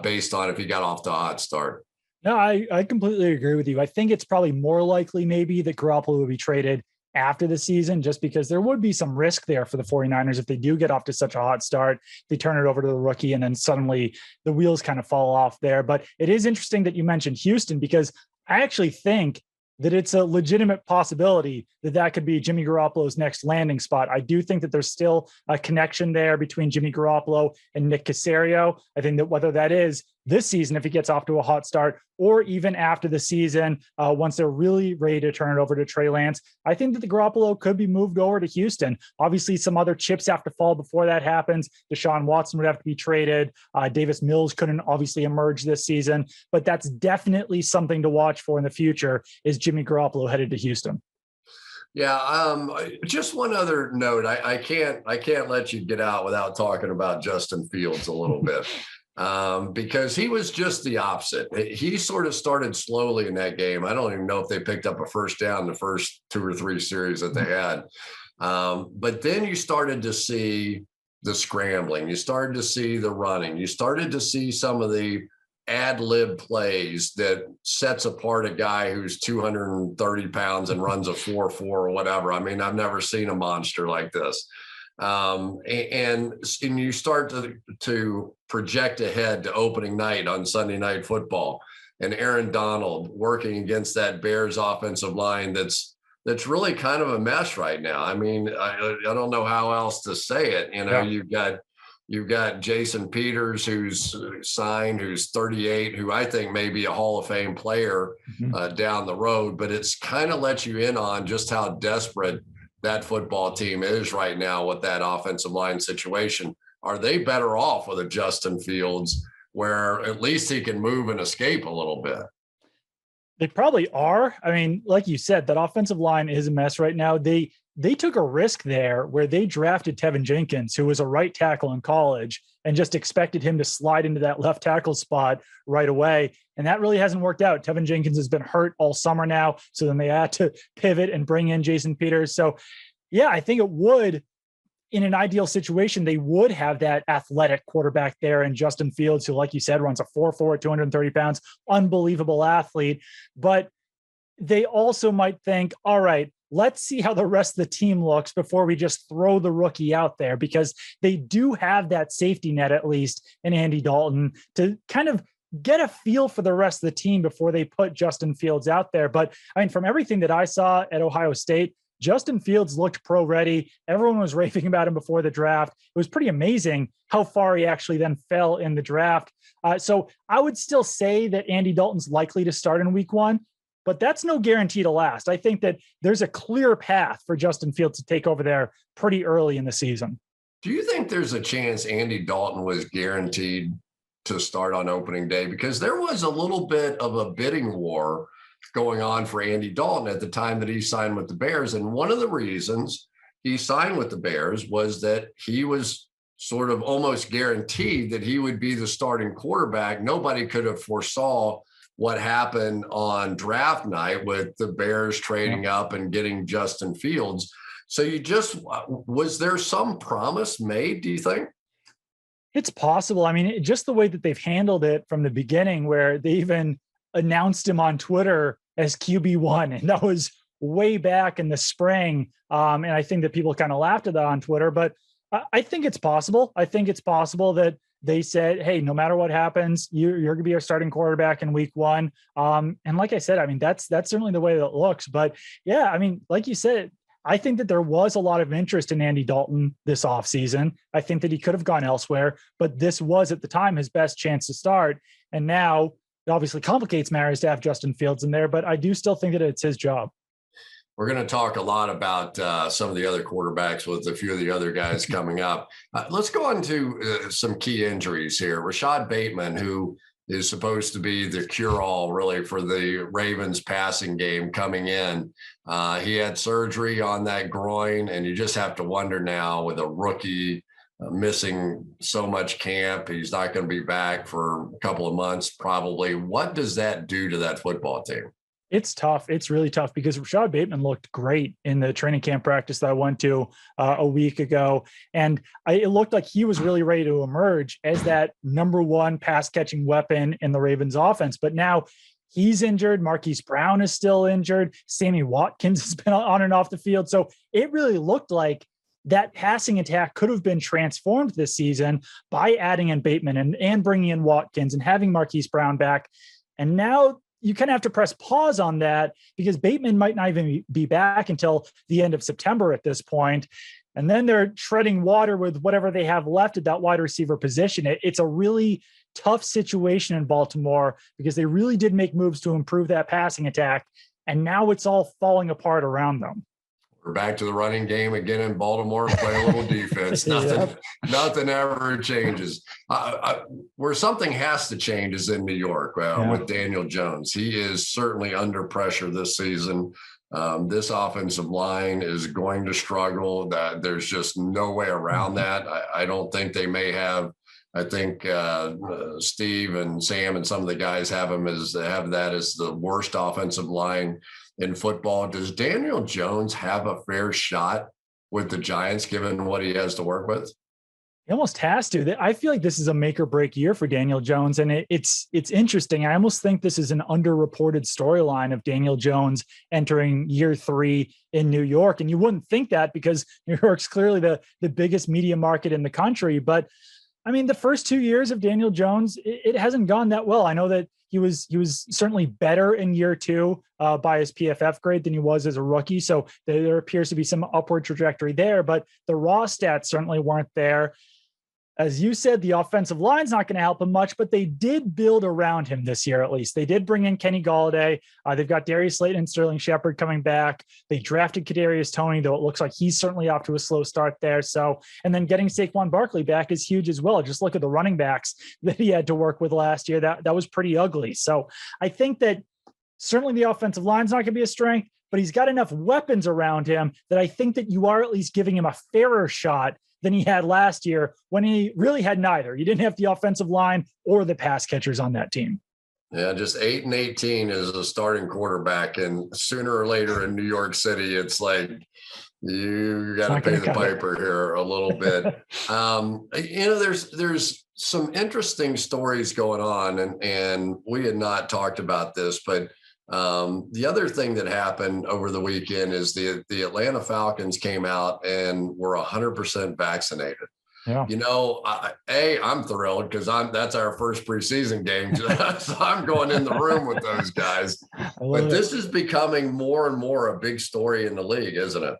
Speaker 1: based on if he got off to a hot start.
Speaker 2: No, I completely agree with you. I think it's probably more likely maybe that Garoppolo will be traded after the season, just because there would be some risk there for the 49ers if they do get off to such a hot start. They turn it over to the rookie, and then suddenly the wheels kind of fall off there. But it is interesting that you mentioned Houston, because I actually think that it's a legitimate possibility that could be Jimmy Garoppolo's next landing spot. I do think that there's still a connection there between Jimmy Garoppolo and Nick Caserio. I think that whether that is this season, if he gets off to a hot start, or even after the season, once they're really ready to turn it over to Trey Lance, I think that the Garoppolo could be moved over to Houston. Obviously, some other chips have to fall before that happens. Deshaun Watson would have to be traded. Davis Mills couldn't obviously emerge this season, but that's definitely something to watch for in the future, is Jimmy Garoppolo headed to Houston.
Speaker 1: Yeah. Just one other note. I can't let you get out without talking about Justin Fields a little bit. Because he was just the opposite. He sort of started slowly in that game. I don't even know if they picked up a first down the first 2 or 3 series that they had. But then you started to see the scrambling. You started to see the running. You started to see some of the ad-lib plays that sets apart a guy who's 230 pounds and runs a 4.4 or whatever. I mean, I've never seen a monster like this. And you start to project ahead to opening night on Sunday Night Football, and Aaron Donald working against that Bears offensive line that's really kind of a mess right now. I mean, I don't know how else to say it. You've got Jason Peters, who's signed, who's 38, who I think may be a Hall of Fame player down the road, but it's kind of lets you in on just how desperate that football team is right now with that offensive line situation. Are they better off with a Justin Fields where at least he can move and escape a little bit?
Speaker 2: They probably are. I mean, like you said, that offensive line is a mess right now. They took a risk there where they drafted Tevin Jenkins, who was a right tackle in college, and just expected him to slide into that left tackle spot right away. And that really hasn't worked out. Tevin Jenkins has been hurt all summer now. So then they had to pivot and bring in Jason Peters. So yeah, I think it would, in an ideal situation, they would have that athletic quarterback there in Justin Fields, who, like you said, runs a 4.4 at 230 pounds, unbelievable athlete. But they also might think, all right, let's see how the rest of the team looks before we just throw the rookie out there, because they do have that safety net, at least in Andy Dalton, to kind of get a feel for the rest of the team before they put Justin Fields out there. But I mean, from everything that I saw at Ohio State, Justin Fields looked pro ready. Everyone was raving about him before the draft. It was pretty amazing how far he actually then fell in the draft. So I would still say that Andy Dalton's likely to start in week 1, but that's no guarantee to last. I think that there's a clear path for Justin Fields to take over there pretty early in the season.
Speaker 1: Do you think there's a chance Andy Dalton was guaranteed to start on opening day? Because there was a little bit of a bidding war going on for Andy Dalton at the time that he signed with the Bears. And one of the reasons he signed with the Bears was that he was sort of almost guaranteed that he would be the starting quarterback. Nobody could have foresaw what happened on draft night with the Bears trading up and getting Justin Fields. So was there some promise made, do you think?
Speaker 2: It's possible. I mean, just the way that they've handled it from the beginning, where they even announced him on Twitter as QB1, and that was way back in the spring. And I think that people kind of laughed at that on Twitter, but I think it's possible. I think it's possible that they said, hey, no matter what happens, you're going to be our starting quarterback in week one. And like I said, I mean, that's certainly the way that it looks. But yeah, I mean, like you said, I think that there was a lot of interest in Andy Dalton this offseason. I think that he could have gone elsewhere, but this was at the time his best chance to start. And now it obviously complicates matters to have Justin Fields in there, but I do still think that it's his job.
Speaker 1: We're going to talk a lot about some of the other quarterbacks with a few of the other guys coming up. Let's go on to some key injuries here. Rashad Bateman, who is supposed to be the cure-all really for the Ravens passing game coming in. He had surgery on that groin, and you just have to wonder now with a rookie missing so much camp, he's not going to be back for a couple of months probably. What does that do to that football team?
Speaker 2: It's tough. It's really tough because Rashad Bateman looked great in the training camp practice that I went to a week ago. And it looked like he was really ready to emerge as that number one pass catching weapon in the Ravens offense. But now he's injured. Marquise Brown is still injured. Sammy Watkins has been on and off the field. So it really looked like that passing attack could have been transformed this season by adding in Bateman and bringing in Watkins and having Marquise Brown back. And now you kind of have to press pause on that because Bateman might not even be back until the end of September at this point. And then they're treading water with whatever they have left at that wide receiver position. It's a really tough situation in Baltimore because they really did make moves to improve that passing attack. And now it's all falling apart around them.
Speaker 1: We're back to the running game again in Baltimore. Play a little defense. Nothing ever changes. Where something has to change is in New York with Daniel Jones. He is certainly under pressure this season. This offensive line is going to struggle. There's just no way around that. I don't think they may have. I think Steve and Sam and some of the guys have that as the worst offensive line in football. Does Daniel Jones have a fair shot with the Giants, given what he has to work with?
Speaker 2: He almost has to. I feel like this is a make or break year for Daniel Jones. And it's interesting. I almost think this is an underreported storyline of Daniel Jones entering year 3 in New York. And you wouldn't think that because New York's clearly the biggest media market in the country. But I mean, the first 2 years of Daniel Jones, it hasn't gone that well. I know that he was certainly better in year 2 by his PFF grade than he was as a rookie. So there appears to be some upward trajectory there, but the raw stats certainly weren't there. As you said, the offensive line's not going to help him much, but they did build around him this year, at least. They did bring in Kenny Golladay. They've got Darius Slayton and Sterling Shepard coming back. They drafted Kadarius Toney, though it looks like he's certainly off to a slow start there. So, and then getting Saquon Barkley back is huge as well. Just look at the running backs that he had to work with last year. That was pretty ugly. So I think that certainly the offensive line's not going to be a strength, but he's got enough weapons around him that I think that you are at least giving him a fairer shot than he had last year when he really had neither. You didn't have the offensive line or the pass catchers on that team.
Speaker 1: Yeah, just 8-18 as a starting quarterback. And sooner or later in New York City, it's like you got to pay the piper here a little bit. There's some interesting stories going on, and we had not talked about this, but the other thing that happened over the weekend is the Atlanta Falcons came out and were 100% vaccinated.
Speaker 2: Yeah.
Speaker 1: I'm thrilled because that's our first preseason game. So I'm going in the room with those guys. But this is becoming more and more a big story in the league, isn't it?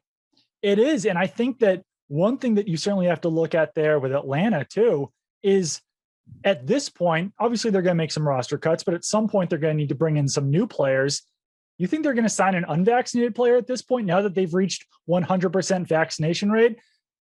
Speaker 2: It is. And I think that one thing that you certainly have to look at there with Atlanta too is at this point, obviously they're going to make some roster cuts, but at some point they're going to need to bring in some new players. You think they're going to sign an unvaccinated player at this point now that they've reached 100% vaccination rate?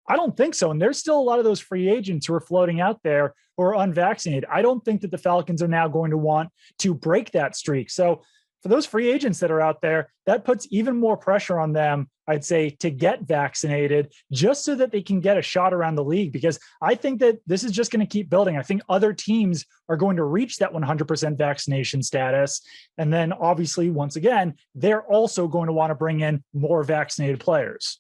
Speaker 2: I don't think so. And there's still a lot of those free agents who are floating out there who are unvaccinated. I don't think that the Falcons are now going to want to break that streak. So for those free agents that are out there, that puts even more pressure on them, I'd say, to get vaccinated just so that they can get a shot around the league, because I think that this is just going to keep building. I think other teams are going to reach that 100% vaccination status. And then obviously, once again, they're also going to want to bring in more vaccinated players.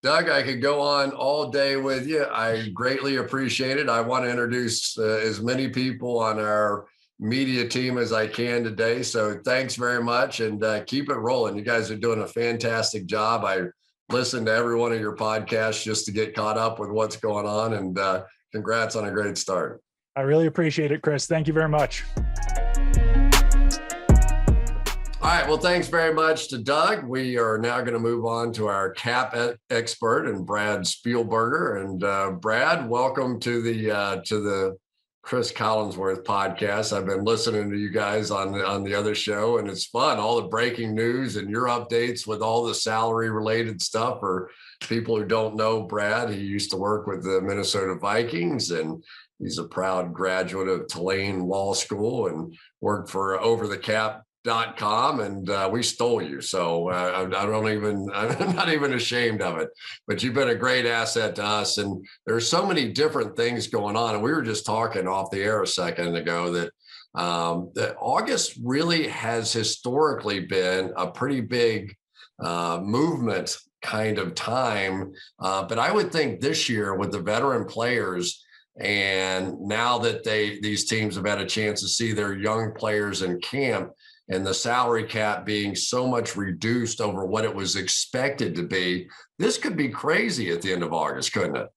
Speaker 1: Doug, I could go on all day with you. I greatly appreciate it. I want to introduce as many people on our media team as I can today. So thanks very much, and keep it rolling. You guys are doing a fantastic job. I listen to every one of your podcasts just to get caught up with what's going on. And congrats on a great start.
Speaker 2: I really appreciate it, Cris. Thank you very much.
Speaker 1: All right. Well, thanks very much to Doug. We are now going to move on to our cap expert and Brad Spielberger. And Brad, welcome to the Cris Collinsworth podcast. I've been listening to you guys on the other show, and it's fun. All the breaking news and your updates with all the salary related stuff. For people who don't know Brad, he used to work with the Minnesota Vikings, and he's a proud graduate of Tulane Law School and worked for OverTheCap.com, and we stole you. So I'm not even ashamed of it, but you've been a great asset to us. And there's so many different things going on. And we were just talking off the air a second ago that August really has historically been a pretty big movement kind of time. But I would think this year with the veteran players, and now that these teams have had a chance to see their young players in camp, and the salary cap being so much reduced over what it was expected to be, this could be crazy at the end of August, couldn't it?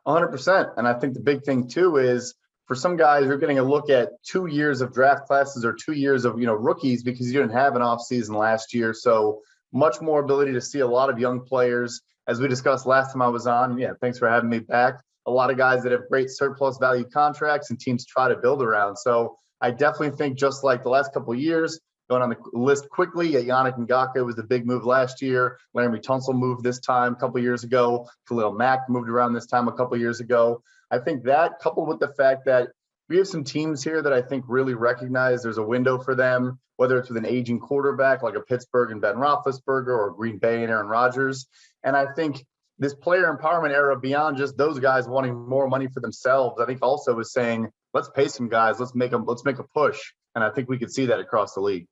Speaker 4: 100%. And I think the big thing too is for some guys, you're getting a look at 2 years of draft classes or 2 years of, rookies, because you didn't have an off season last year. So much more ability to see a lot of young players, as we discussed last time I was on. Yeah, thanks for having me back. A lot of guys that have great surplus value contracts and teams try to build around. So I definitely think, just like the last couple of years, going on the list quickly, Yannick Ngakoue was the big move last year. Laremy Tunsil moved this time a couple of years ago. Khalil Mack moved around this time a couple of years ago. I think that, coupled with the fact that we have some teams here that I think really recognize there's a window for them, whether it's with an aging quarterback like a Pittsburgh and Ben Roethlisberger, or Green Bay and Aaron Rodgers. And I think this player empowerment era, beyond just those guys wanting more money for themselves, I think also is saying, let's pay some guys, let's make a push. And I think we could see that across the league.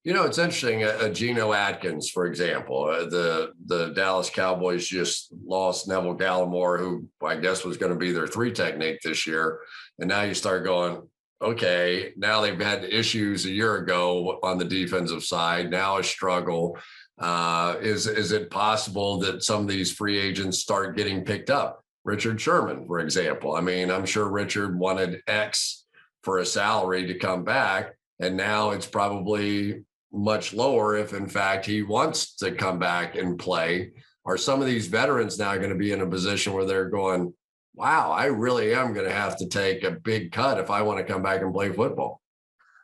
Speaker 1: It's interesting. Geno Atkins, for example, the Dallas Cowboys just lost Neville Gallimore, who I guess was going to be their 3 technique this year. And now you start going, okay, now they've had issues a year ago on the defensive side, now a struggle. Is it possible that some of these free agents start getting picked up? Richard Sherman, for example. I mean, I'm sure Richard wanted X for a salary to come back, and now it's probably much lower if, in fact, he wants to come back and play. Are some of these veterans now going to be in a position where they're going, wow, I really am going to have to take a big cut if I want to come back and play football?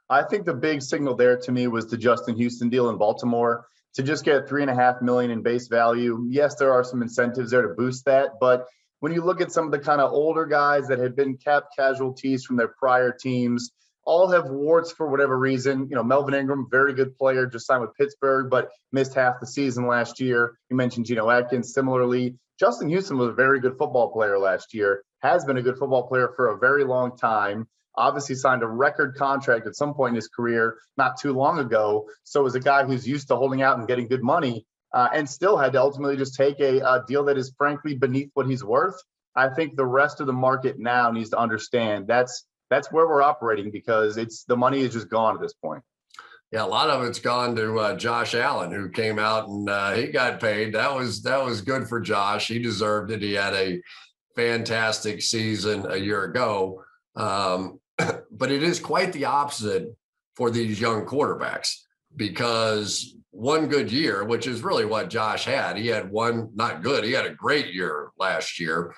Speaker 4: I think the big signal there to me was the Justin Houston deal in Baltimore to just get $3.5 million in base value. Yes, there are some incentives there to boost that, but when you look at some of the kind of older guys that had been cap casualties from their prior teams, all have warts for whatever reason. Melvin Ingram, very good player, just signed with Pittsburgh, but missed half the season last year. You mentioned Geno Atkins. Similarly, Justin Houston was a very good football player last year, has been a good football player for a very long time, obviously signed a record contract at some point in his career not too long ago. So as a guy who's used to holding out and getting good money, and still had to ultimately just take a deal that is frankly beneath what he's worth. I think the rest of the market now needs to understand that's where we're operating, because the money is just gone at this point.
Speaker 1: Yeah, a lot of it's gone to Josh Allen, who came out and he got paid. That was good for Josh. He deserved it. He had a fantastic season a year ago. But it is quite the opposite for these young quarterbacks, because one good year, which is really what Josh had. He had one not good. He had a great year last year.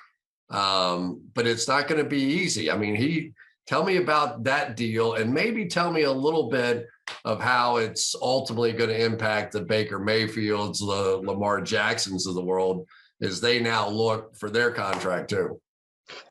Speaker 1: But it's not going to be easy. I mean, tell me about that deal, and maybe tell me a little bit of how it's ultimately going to impact the Baker Mayfields, the Lamar Jacksons of the world, as they now look for their contract too.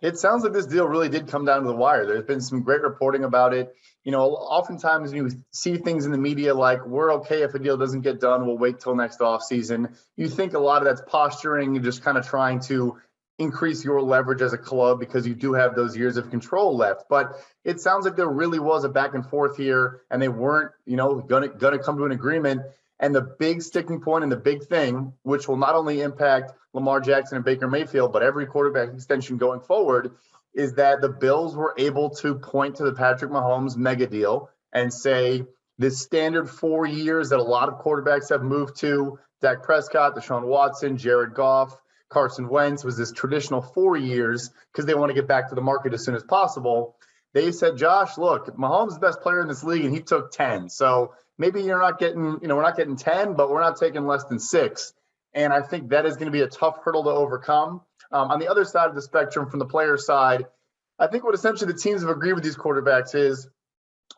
Speaker 4: It sounds like this deal really did come down to the wire. There's been some great reporting about it. Oftentimes you see things in the media like, we're okay if a deal doesn't get done, we'll wait till next offseason. You think a lot of that's posturing and just kind of trying to increase your leverage as a club because you do have those years of control left. But it sounds like there really was a back and forth here, and they weren't, going to come to an agreement. And the big sticking point and the big thing, which will not only impact Lamar Jackson and Baker Mayfield, but every quarterback extension going forward, is that the Bills were able to point to the Patrick Mahomes mega deal and say this standard 4 years that a lot of quarterbacks have moved to, Dak Prescott, Deshaun Watson, Jared Goff, Carson Wentz was this traditional 4 years because they want to get back to the market as soon as possible. They said, Josh, look, Mahomes is the best player in this league, and he took 10. So maybe you're not getting, we're not getting 10, but we're not taking less than 6. And I think that is going to be a tough hurdle to overcome. On the other side of the spectrum, from the player side, I think what essentially the teams have agreed with these quarterbacks is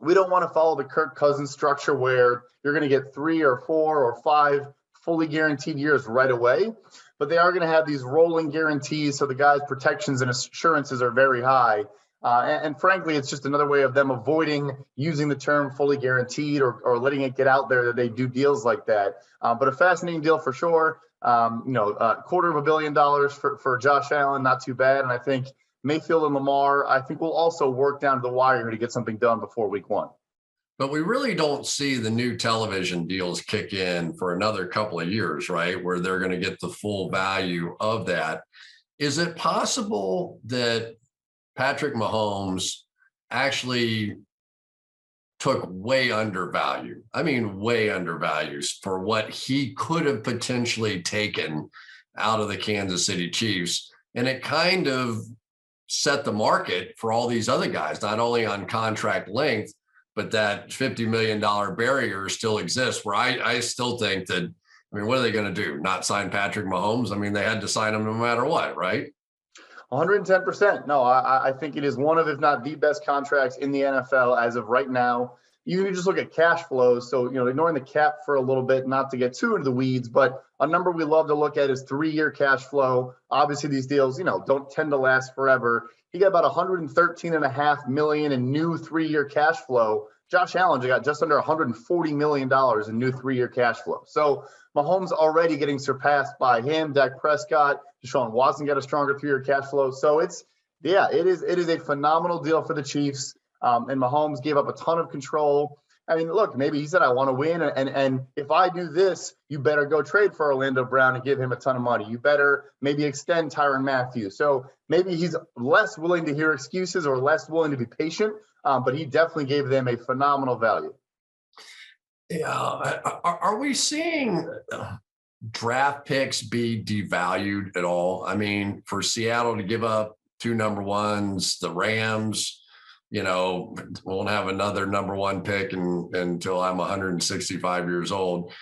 Speaker 4: we don't want to follow the Kirk Cousins structure where you're going to get 3 or 4 or 5 fully guaranteed years right away, but they are going to have these rolling guarantees. So the guys' protections and assurances are very high. And frankly, it's just another way of them avoiding using the term fully guaranteed or letting it get out there that they do deals like that. But a fascinating deal for sure. $250 million for Josh Allen, not too bad. And I think Mayfield and Lamar, I think will also work down to the wire to get something done before week 1.
Speaker 1: But we really don't see the new television deals kick in for another couple of years, right? Where they're going to get the full value of that. Is it possible that Patrick Mahomes actually took way undervalued? I mean, way undervalued for what he could have potentially taken out of the Kansas City Chiefs. And it kind of set the market for all these other guys, not only on contract length, but that $50 million barrier still exists, where I still think that, I mean, what are they going to do? Not sign Patrick Mahomes? I mean, they had to sign him no matter what, right?
Speaker 4: 110%. No, I think it is one of, if not the best contracts in the NFL as of right now. You can just look at cash flows. So, ignoring the cap for a little bit, not to get too into the weeds, but a number we love to look at is 3-year cash flow. Obviously, these deals, don't tend to last forever. He got about $113.5 million in new 3-year cash flow. Josh Allen got just under $140 million in new 3-year cash flow. So Mahomes already getting surpassed by him. Dak Prescott, Deshaun Watson got a stronger 3-year cash flow. So it is a phenomenal deal for the Chiefs. And Mahomes gave up a ton of control. I mean, look, maybe he said, I want to win. And if I do this, you better go trade for Orlando Brown and give him a ton of money. You better maybe extend Tyrann Mathieu. So maybe he's less willing to hear excuses or less willing to be patient. But he definitely gave them a phenomenal value.
Speaker 1: Yeah. Are we seeing draft picks be devalued at all? I mean, for Seattle to give up 2 number ones, the Rams, won't have another number 1 pick until I'm 165 years old.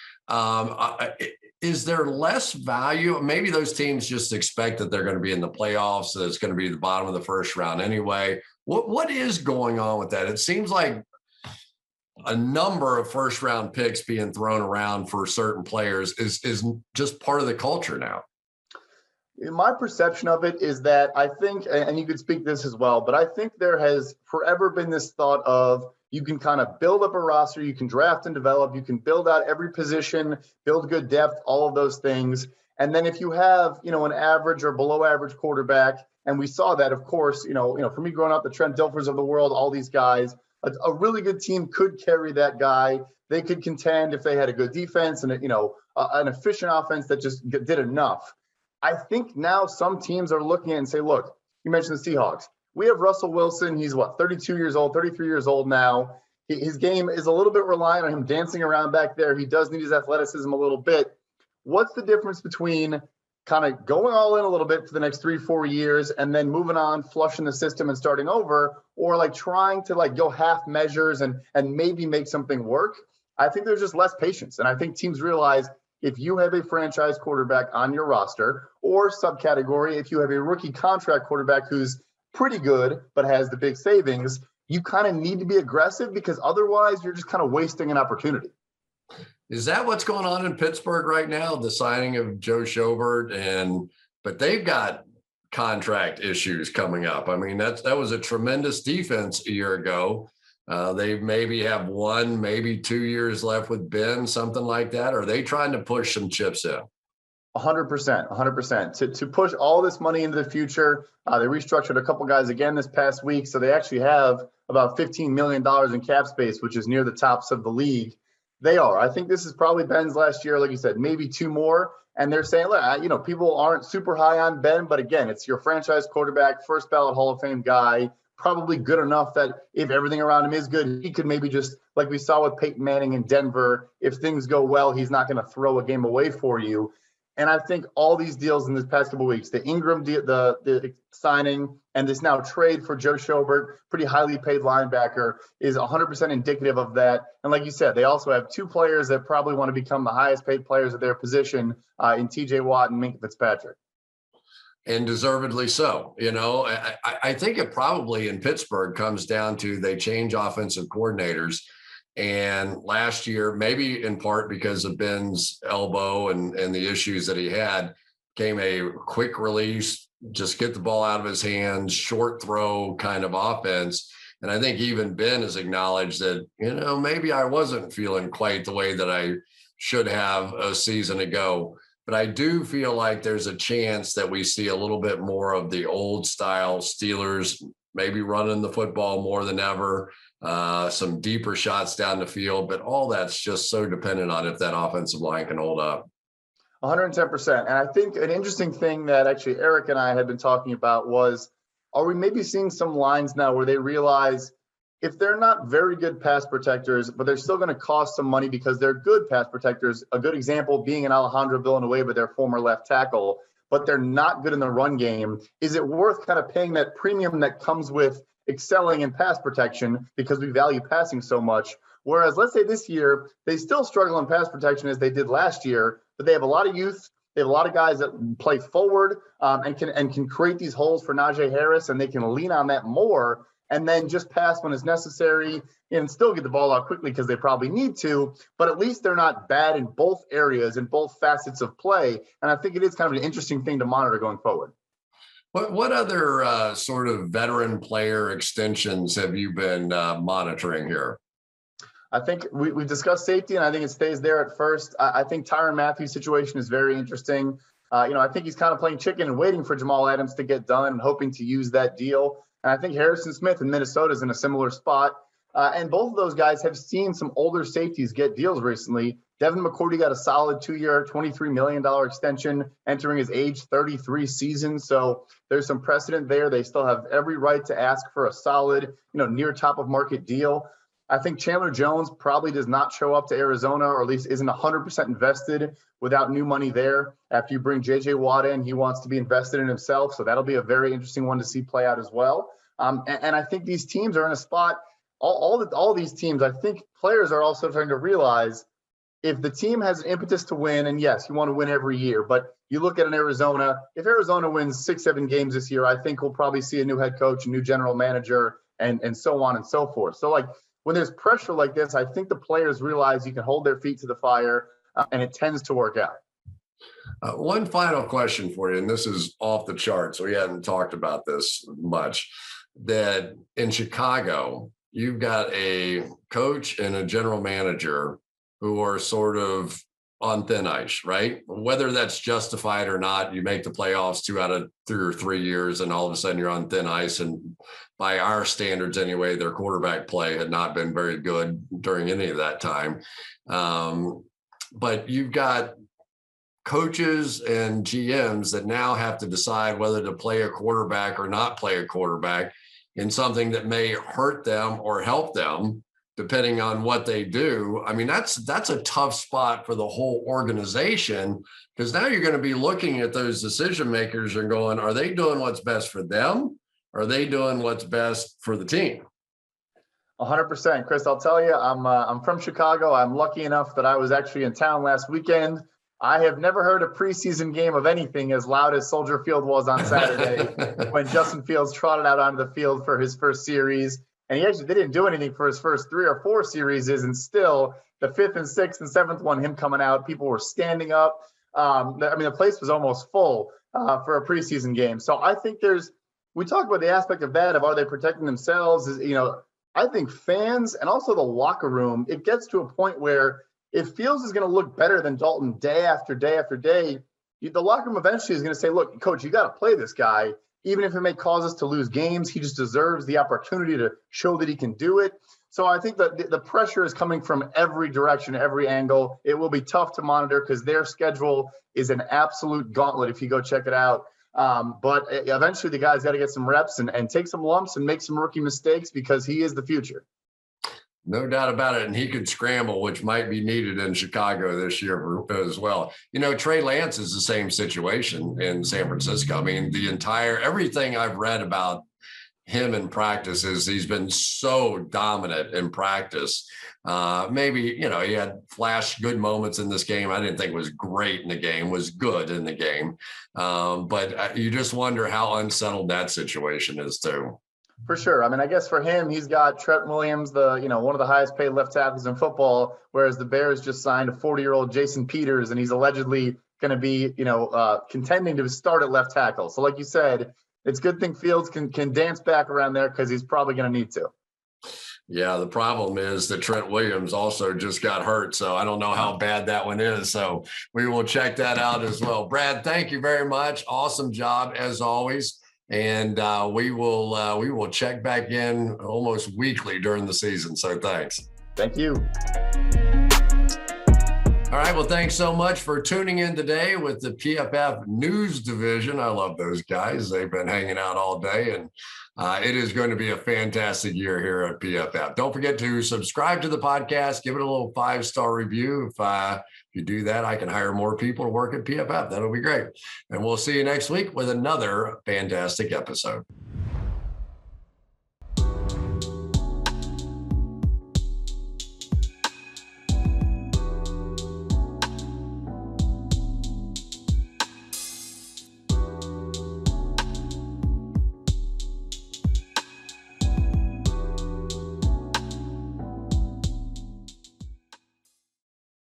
Speaker 1: Is there less value? Maybe those teams just expect that they're going to be in the playoffs, that it's going to be the bottom of the first round anyway. What is going on with that? It seems like a number of first round picks being thrown around for certain players is just part of the culture now.
Speaker 4: My perception of it is that I think, and you could speak this as well, but I think there has forever been this thought of you can kind of build up a roster, you can draft and develop, you can build out every position, build good depth, all of those things. And then if you have, an average or below average quarterback, and we saw that, of course, for me growing up, the Trent Dilfers of the world, all these guys, a really good team could carry that guy. They could contend if they had a good defense and, an efficient offense that just did enough. I think now some teams are looking at and say, look, you mentioned the Seahawks. We have Russell Wilson. He's 32 years old, 33 years old now. His game is a little bit reliant on him dancing around back there. He does need his athleticism a little bit. What's the difference between kind of going all in a little bit for the next 3-4 years and then moving on, flushing the system and starting over, or trying to go half measures and maybe make something work? I think there's just less patience. And I think teams realize if you have a franchise quarterback on your roster, or subcategory, if you have a rookie contract quarterback who's pretty good but has the big savings, you kind of need to be aggressive because otherwise you're just kind of wasting an opportunity.
Speaker 1: Is that what's going on in Pittsburgh right now? The signing of Joe Schobert, but they've got contract issues coming up. I mean, that was a tremendous defense a year ago. They maybe have 1, maybe 2 years left with Ben, something like that. Are they trying to push some chips in?
Speaker 4: 100%. To push all this money into the future, they restructured a couple guys again this past week. So they actually have about $15 million in cap space, which is near the tops of the league. They are. I think this is probably Ben's last year, like you said, maybe 2 more. And they're saying, look, people aren't super high on Ben, but again, it's your franchise quarterback, first ballot Hall of Fame guy, probably good enough that if everything around him is good, he could maybe just, like we saw with Peyton Manning in Denver, if things go well, he's not going to throw a game away for you. And I think all these deals in this past couple of weeks, the Ingram deal, the signing, and this now trade for Joe Schobert, pretty highly paid linebacker, is 100% indicative of that. And like you said, they also have two players that probably want to become the highest paid players at their position in TJ Watt and Minkah Fitzpatrick.
Speaker 1: And deservedly so. I think it probably in Pittsburgh comes down to they change offensive coordinators. And last year, maybe in part because of Ben's elbow and the issues that he had, came a quick release, just get the ball out of his hands, short throw kind of offense. And I think even Ben has acknowledged that, maybe I wasn't feeling quite the way that I should have a season ago. But I do feel like there's a chance that we see a little bit more of the old style Steelers, maybe running the football more than ever, some deeper shots down the field, but all that's just so dependent on if that offensive line can hold up.
Speaker 4: 110%. And I think an interesting thing that actually Eric and I had been talking about was, are we maybe seeing some lines now where they realize if they're not very good pass protectors, but they're still going to cost some money because they're good pass protectors, a good example being an Alejandro Villanueva, their former left tackle, but they're not good in the run game, is it worth kind of paying that premium that comes with excelling in pass protection because we value passing so much? Whereas let's say this year, they still struggle in pass protection as they did last year, but they have a lot of youth. They have a lot of guys that play forward and can create these holes for Najee Harris, and they can lean on that more and then just pass when it's necessary and still get the ball out quickly because they probably need to, but at least they're not bad in both areas, in both facets of play. And I think it is kind of an interesting thing to monitor going forward.
Speaker 1: What other sort of veteran player extensions have you been monitoring here?
Speaker 4: I think we discussed safety, and I think it stays there at first. I think Tyrann Mathieu's situation is very interesting. I think he's kind of playing chicken and waiting for Jamal Adams to get done and hoping to use that deal. And I think Harrison Smith in Minnesota is in a similar spot. And both of those guys have seen some older safeties get deals recently. Devin McCourty got a solid 2-year, $23 million extension entering his age 33 season. So there's some precedent there. They still have every right to ask for a solid, near top of market deal. I think Chandler Jones probably does not show up to Arizona, or at least isn't 100% invested without new money there. After you bring J.J. Watt in, he wants to be invested in himself. So that'll be a very interesting one to see play out as well. And I think these teams are in a spot, all these teams, I think players are also starting to realize if the team has an impetus to win, and yes, you want to win every year, but you look at an Arizona, if Arizona wins 6-7 games this year, I think we'll probably see a new head coach, a new general manager, and so on and so forth. So when there's pressure like this, I think the players realize you can hold their feet to the fire, and it tends to work out.
Speaker 1: One final question for you, and this is off the charts. We haven't talked about this much, that in Chicago, you've got a coach and a general manager who are sort of on thin ice, right? Whether that's justified or not, you make the playoffs 2 out of 2 or 3 years, and all of a sudden you're on thin ice. And by our standards anyway, their quarterback play had not been very good during any of that time. But you've got coaches and GMs that now have to decide whether to play a quarterback or not play a quarterback in something that may hurt them or help them, depending on what they do. I mean, that's a tough spot for the whole organization, because now you're going to be looking at those decision makers and going, are they doing what's best for them? Are they doing what's best for the team?
Speaker 4: 100%, Chris. I'll tell you, I'm from Chicago. I'm lucky enough that I was actually in town last weekend. I have never heard a preseason game of anything as loud as Soldier Field was on Saturday when Justin Fields trotted out onto the field for his first series. And they didn't do anything for his first 3 or 4 series, and still the 5th and 6th and 7th one, him coming out, people were standing up. The place was almost full for a preseason game. So I think we talk about the aspect of that, of are they protecting themselves? I think fans and also the locker room, it gets to a point where if Fields is going to look better than Dalton day after day after day, the locker room eventually is going to say, look, coach, you got to play this guy. Even if it may cause us to lose games, he just deserves the opportunity to show that he can do it. So I think that the pressure is coming from every direction, every angle. It will be tough to monitor because their schedule is an absolute gauntlet if you go check it out. But eventually the guy's got to get some reps and take some lumps and make some rookie mistakes because he is the future.
Speaker 1: No doubt about it. And he could scramble, which might be needed in Chicago this year as well. Trey Lance is the same situation in San Francisco. I mean, everything I've read about him in practice is he's been so dominant in practice. Maybe, he had flash good moments in this game. I didn't think it was great in the game, was good in the game. But you just wonder how unsettled that situation is too.
Speaker 4: For sure. I mean, I guess for him, he's got Trent Williams, one of the highest paid left tackles in football, whereas the Bears just signed a 40-year-old Jason Peters, and he's allegedly going to be, contending to start at left tackle. So like you said, it's a good thing Fields can dance back around there because he's probably going to need to.
Speaker 1: Yeah, the problem is that Trent Williams also just got hurt, so I don't know how bad that one is. So we will check that out as well. Brad, thank you very much. Awesome job as always. And we will check back in almost weekly during the season. So thanks.
Speaker 4: Thank you.
Speaker 1: All right. Well, thanks so much for tuning in today with the PFF News Division. I love those guys. They've been hanging out all day, and it is going to be a fantastic year here at PFF. Don't forget to subscribe to the podcast. Give it a little 5-star review. If you do that, I can hire more people to work at PFF. That'll be great. And we'll see you next week with another fantastic episode.